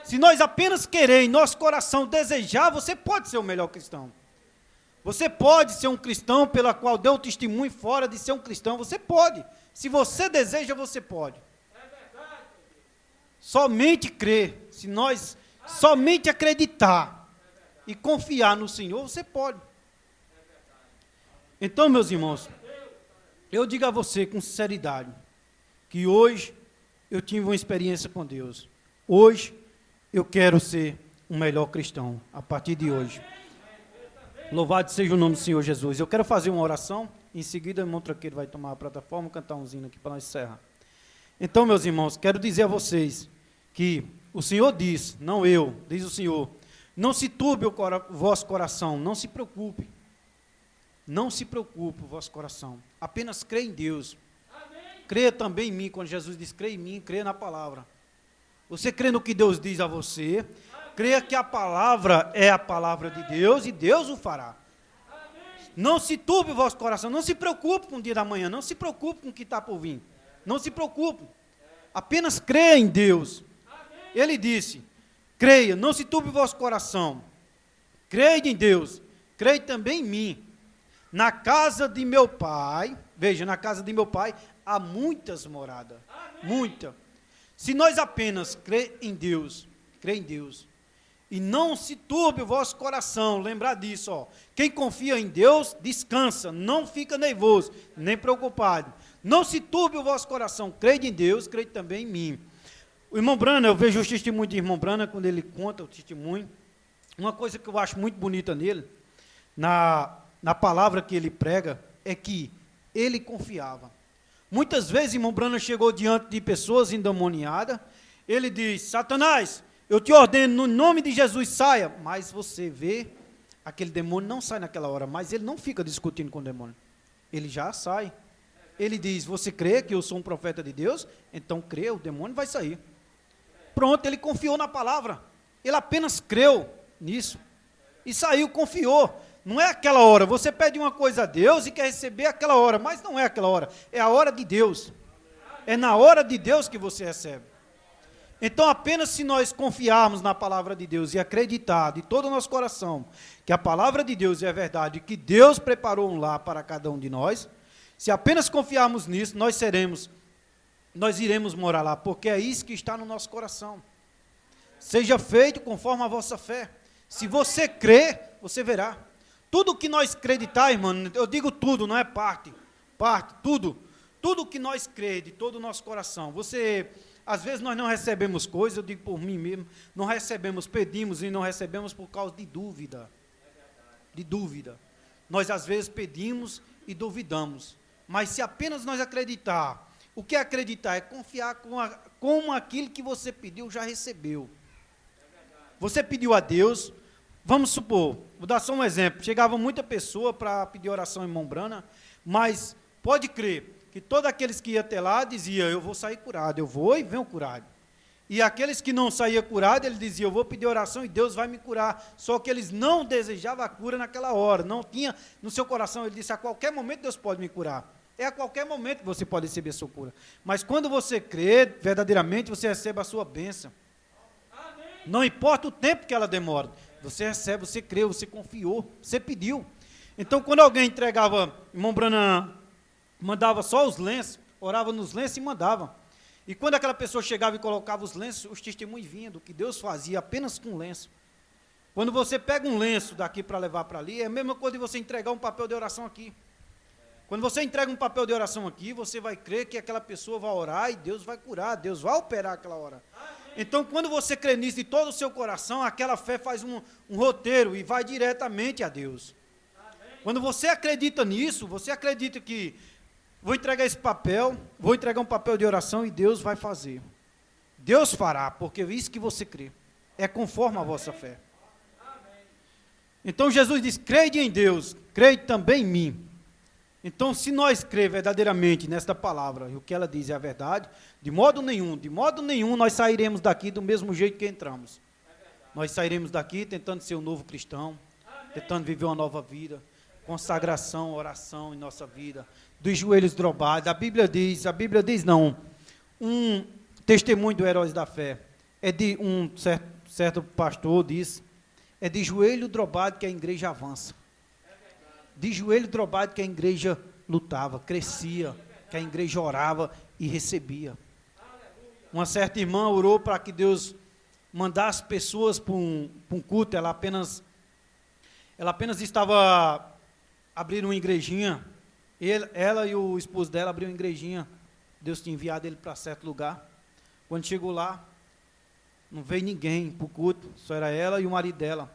Se nós apenas querer em nosso coração desejar, você pode ser o melhor cristão. Você pode ser um cristão pela qual deu testemunho fora de ser um cristão. Você pode. Se você deseja, você pode. Somente crer. Se nós somente acreditar e confiar no Senhor, você pode. Então, meus irmãos, eu digo a você com sinceridade, que hoje eu tive uma experiência com Deus. Hoje eu quero ser um melhor cristão, a partir de hoje. Louvado seja o nome do Senhor Jesus. Eu quero fazer uma oração, em seguida o irmão Traqueiro vai tomar a plataforma, cantar um hino aqui para nós encerrar. Então, meus irmãos, quero dizer a vocês que o Senhor diz, não eu, diz o Senhor, não se turbe o vosso coração, não se preocupe. Não se preocupe o vosso coração, apenas crê em Deus. Creia também em mim, quando Jesus diz, crê em mim, crê na palavra. Você crê no que Deus diz a você, creia que a palavra é a palavra de Deus e Deus o fará. Não se turbe o vosso coração, não se preocupe com o dia da manhã, não se preocupe com o que está por vir. Não se preocupe, apenas creia em Deus. Ele disse, creia, não se turbe o vosso coração, creia em Deus, creia também em mim. Na casa de meu pai, veja, na casa de meu pai há muitas moradas, muitas. Se nós apenas crê em Deus, e não se turbe o vosso coração, lembrar disso, ó. Quem confia em Deus, descansa, não fica nervoso, nem preocupado. Não se turbe o vosso coração, crê em Deus, crê também em mim. O irmão Brana, eu vejo o testemunho de irmão Brana, quando ele conta o testemunho, uma coisa que eu acho muito bonita nele, na palavra que ele prega, é que ele confiava. Muitas vezes, irmão Brana chegou diante de pessoas endemoniadas, ele diz, Satanás, eu te ordeno, no nome de Jesus, saia. Mas você vê, aquele demônio não sai naquela hora, mas ele não fica discutindo com o demônio. Ele já sai. Ele diz, você crê que eu sou um profeta de Deus? Então crê, o demônio vai sair. Pronto, ele confiou na palavra. Ele apenas creu nisso. E saiu, confiou. Não é aquela hora, você pede uma coisa a Deus e quer receber aquela hora, mas não é aquela hora, é a hora de Deus. É na hora de Deus que você recebe. Então, apenas se nós confiarmos na palavra de Deus e acreditar de todo o nosso coração que a palavra de Deus é verdade, que Deus preparou um lar para cada um de nós, se apenas confiarmos nisso, nós iremos morar lá, porque é isso que está no nosso coração. Seja feito conforme a vossa fé. Se você crê, você verá. Tudo que nós acreditar, irmão, eu digo tudo, não é parte, tudo que nós crê de todo o nosso coração, às vezes nós não recebemos coisas, eu digo por mim mesmo, não recebemos, pedimos e não recebemos por causa de dúvida, nós às vezes pedimos e duvidamos, mas se apenas nós acreditar, o que é acreditar? É confiar com aquilo que você pediu, já recebeu. Você pediu a Deus, vamos supor, vou dar só um exemplo, chegava muita pessoa para pedir oração em Irmão Brana, mas pode crer que todos aqueles que iam até lá diziam, eu vou sair curado, eu vou e venho curado. E aqueles que não saíam curados, eles diziam, eu vou pedir oração e Deus vai me curar. Só que eles não desejavam a cura naquela hora, não tinha no seu coração, ele disse, a qualquer momento Deus pode me curar. É a qualquer momento que você pode receber a sua cura. Mas quando você crê, verdadeiramente, você recebe a sua bênção. Não importa o tempo que ela demora, você recebe, você creu, você confiou, você pediu. Então, quando alguém entregava, irmão Brana mandava só os lenços, orava nos lenços e mandava. E quando aquela pessoa chegava e colocava os lenços, os testemunhos vinham do que Deus fazia apenas com lenço. Quando você pega um lenço daqui para levar para ali, é a mesma coisa de você entregar um papel de oração aqui. Quando você entrega um papel de oração aqui, você vai crer que aquela pessoa vai orar e Deus vai curar, Deus vai operar aquela hora. Então, quando você crê nisso de todo o seu coração, aquela fé faz um roteiro e vai diretamente a Deus. Quando você acredita nisso, você acredita que vou entregar esse papel, vou entregar um papel de oração e Deus vai fazer. Deus fará, porque é isso que você crê. É conforme a vossa fé. Então Jesus diz, crede em Deus, crede também em mim. Então, se nós crer verdadeiramente nesta palavra, e o que ela diz é a verdade, de modo nenhum nós sairemos daqui do mesmo jeito que entramos. Nós sairemos daqui tentando ser um novo cristão, tentando viver uma nova vida, consagração, oração em nossa vida, dos joelhos dobrados. A Bíblia diz não, um testemunho do Heróis da Fé, é de um certo pastor diz, é de joelho dobrado que a igreja avança. De joelho dobrado que a igreja lutava, crescia, que a igreja orava e recebia. Uma certa irmã orou para que Deus mandasse pessoas para um culto, ela apenas estava abrindo uma igrejinha, ela e o esposo dela abriram uma igrejinha, Deus tinha enviado ele para certo lugar. Quando chegou lá, não veio ninguém para o culto, só era ela e o marido dela.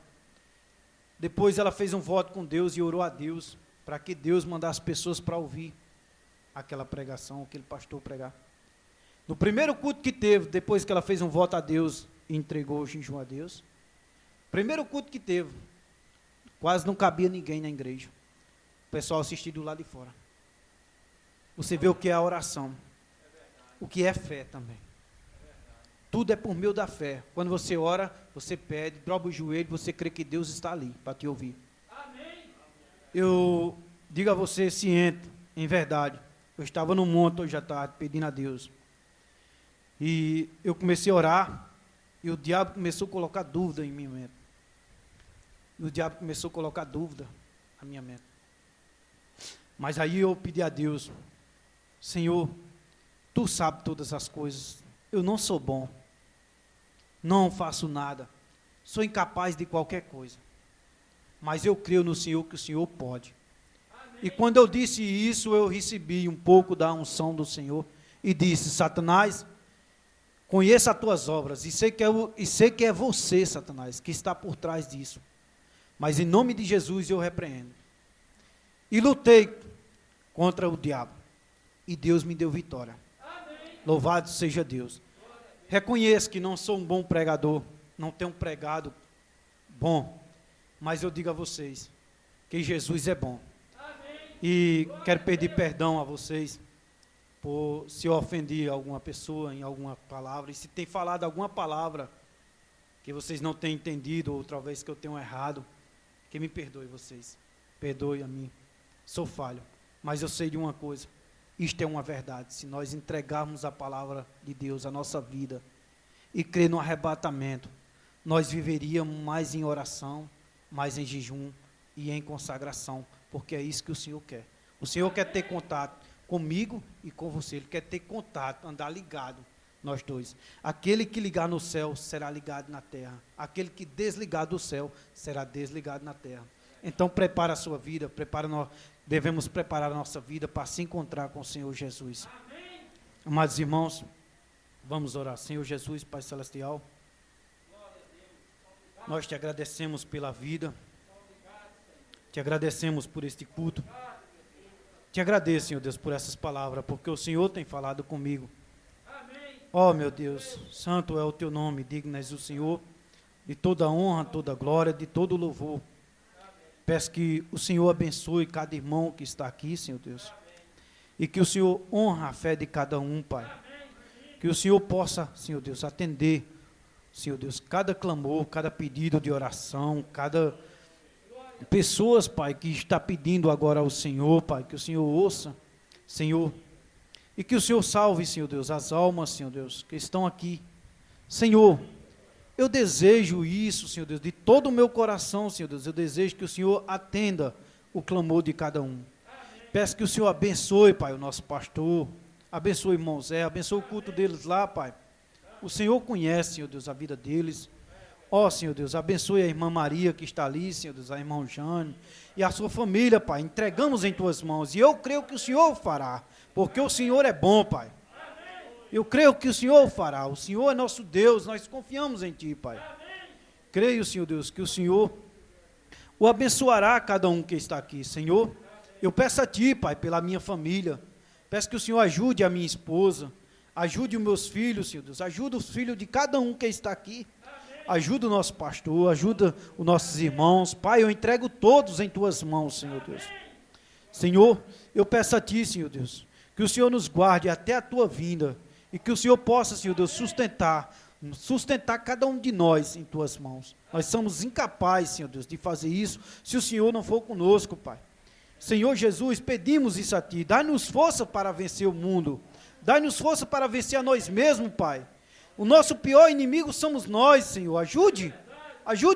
Depois ela fez um voto com Deus e orou a Deus, para que Deus mandasse pessoas para ouvir aquela pregação, aquele pastor pregar. No primeiro culto que teve, depois que ela fez um voto a Deus e entregou o jejum a Deus, primeiro culto que teve, quase não cabia ninguém na igreja. O pessoal assistia do lado de fora. Você vê o que é a oração, o que é fé também. Tudo é por meio da fé. Quando você ora, você pede, dobra o joelho, você crê que Deus está ali para te ouvir. Amém. Eu digo a você, ciente, em verdade, eu estava no monte hoje à tarde, pedindo a Deus. E eu comecei a orar, e o diabo começou a colocar dúvida em minha mente. Mas aí eu pedi a Deus, Senhor, Tu sabes todas as coisas, eu não sou bom, não faço nada, sou incapaz de qualquer coisa, mas eu creio no Senhor que o Senhor pode. Amém. E quando eu disse isso, eu recebi um pouco da unção do Senhor e disse, Satanás, conheço as tuas obras e sei que é você, Satanás, que está por trás disso, mas em nome de Jesus eu repreendo. E lutei contra o diabo e Deus me deu vitória. Amém. Louvado seja Deus. Reconheço que não sou um bom pregador, não tenho pregado bom, mas eu digo a vocês que Jesus é bom. Amém. E quero pedir perdão a vocês por se eu ofendi alguma pessoa em alguma palavra, e se tem falado alguma palavra que vocês não têm entendido, ou talvez que eu tenha errado, que me perdoe vocês, perdoe a mim, sou falho, mas eu sei de uma coisa, isto é uma verdade, se nós entregarmos a palavra de Deus, a nossa vida, e crer no arrebatamento, nós viveríamos mais em oração, mais em jejum e em consagração, porque é isso que o Senhor quer. O Senhor quer ter contato comigo e com você, Ele quer ter contato, andar ligado, nós dois. Aquele que ligar no céu, será ligado na terra. Aquele que desligar do céu, será desligado na terra. Então prepara a sua vida, devemos preparar a nossa vida para se encontrar com o Senhor Jesus. Amém. Amados irmãos, vamos orar. Senhor Jesus, Pai Celestial, nós te agradecemos pela vida, te agradecemos por este culto, te agradeço, Senhor Deus, por essas palavras, porque o Senhor tem falado comigo. Ó, meu Deus, santo é o teu nome, digno és o Senhor, de toda honra, toda glória, de todo louvor. Peço que o Senhor abençoe cada irmão que está aqui, Senhor Deus, e que o Senhor honra a fé de cada um, Pai. Que o Senhor possa, Senhor Deus, atender, Senhor Deus, cada clamor, cada pedido de oração, cada pessoas, Pai, que está pedindo agora ao Senhor, Pai, que o Senhor ouça, Senhor, e que o Senhor salve, Senhor Deus, as almas, Senhor Deus, que estão aqui. Senhor, eu desejo isso, Senhor Deus, de todo o meu coração, Senhor Deus, eu desejo que o Senhor atenda o clamor de cada um. Peço que o Senhor abençoe, Pai, o nosso pastor, abençoe o irmão Zé, abençoe o culto deles lá, Pai. O Senhor conhece, Senhor Deus, a vida deles. Ó, Senhor Deus, abençoe a irmã Maria que está ali, Senhor Deus, a irmã Jane e a sua família, Pai. Entregamos em tuas mãos e eu creio que o Senhor fará, porque o Senhor é bom, Pai. Eu creio que o Senhor fará. O Senhor é nosso Deus, nós confiamos em Ti, Pai. Creio, Senhor Deus, que o Senhor o abençoará cada um que está aqui, Senhor. Eu peço a Ti, Pai, pela minha família. Peço que o Senhor ajude a minha esposa, ajude os meus filhos, Senhor Deus, ajude os filhos de cada um que está aqui. Ajuda o nosso pastor, ajuda os nossos irmãos. Pai, eu entrego todos em Tuas mãos, Senhor Deus. Senhor, eu peço a Ti, Senhor Deus, que o Senhor nos guarde até a Tua vinda e que o Senhor possa, Senhor Deus, sustentar cada um de nós em Tuas mãos. Nós somos incapazes, Senhor Deus, de fazer isso se o Senhor não for conosco, Pai. Senhor Jesus, pedimos isso a Ti, dá-nos força para vencer o mundo, dá-nos força para vencer a nós mesmos, Pai. O nosso pior inimigo somos nós, Senhor, ajude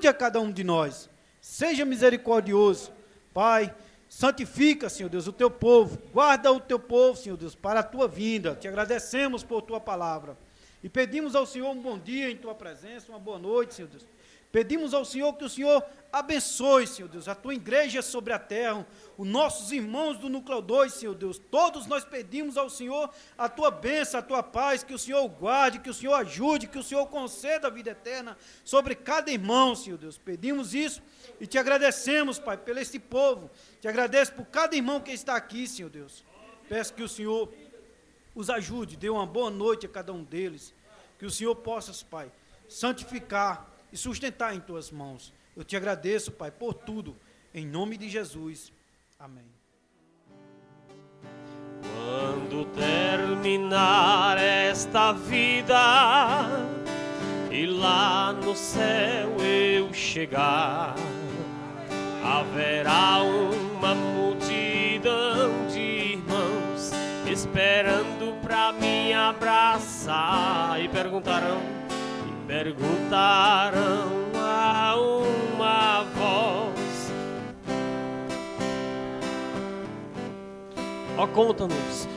a cada um de nós, seja misericordioso, Pai. Santifica, Senhor Deus, o Teu povo, guarda o Teu povo, Senhor Deus, para a Tua vinda. Te agradecemos por Tua palavra e pedimos ao Senhor um bom dia em Tua presença, uma boa noite, Senhor Deus. Pedimos ao Senhor que o Senhor abençoe, Senhor Deus, a Tua igreja sobre a terra, os nossos irmãos do Núcleo 2, Senhor Deus. Todos nós pedimos ao Senhor a Tua bênção, a Tua paz, que o Senhor guarde, que o Senhor ajude, que o Senhor conceda a vida eterna sobre cada irmão, Senhor Deus. Pedimos isso e Te agradecemos, Pai, pelo este povo. Te agradeço por cada irmão que está aqui, Senhor Deus. Peço que o Senhor os ajude, dê uma boa noite a cada um deles. Que o Senhor possa, Pai, santificar e sustentar em Tuas mãos. Eu Te agradeço, Pai, por tudo. Em nome de Jesus. Amém. Quando terminar esta vida e lá no céu eu chegar, haverá uma multidão de irmãos esperando pra me abraçar e perguntarão a uma voz: ó, conta-nos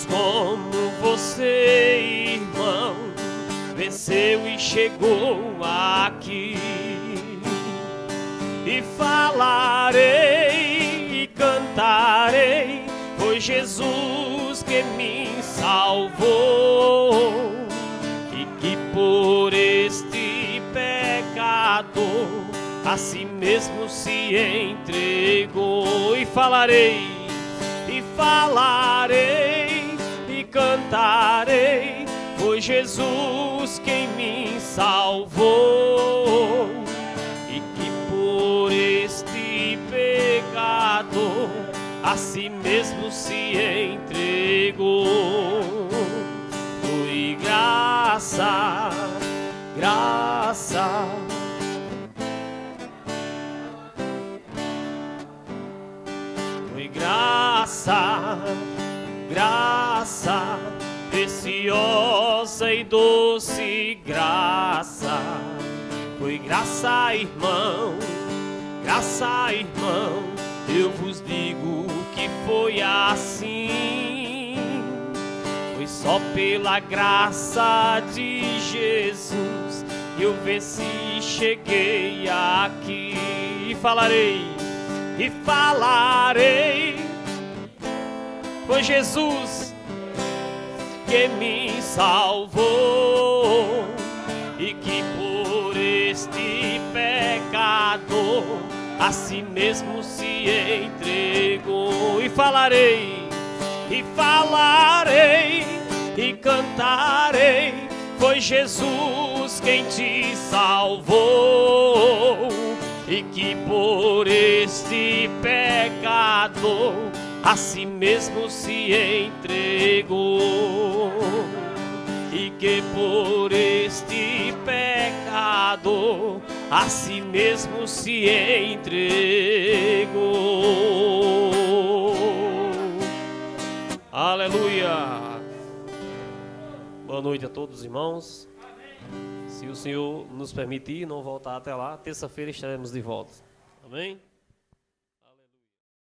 como você, irmão, venceu e chegou aqui. E falarei e cantarei, foi Jesus que me salvou, e que por este pecador a si mesmo se entregou. E falarei e cantarei, foi Jesus quem me salvou, e que por este pecador a si mesmo se entregou. Foi graça, graça, foi graça, graça, preciosa e doce graça. Foi graça, irmão, eu vos digo que foi assim. Foi só pela graça de Jesus que eu venci e cheguei aqui. E falarei, foi Jesus que me salvou, e que por este pecador a si mesmo se entregou. E falarei e cantarei, foi Jesus quem te salvou, e que por este pecador a si mesmo se entregou, e que por este pecador a si mesmo se entregou. Aleluia! Boa noite a todos os irmãos. Se o Senhor nos permitir não voltar até lá, terça-feira estaremos de volta. Amém?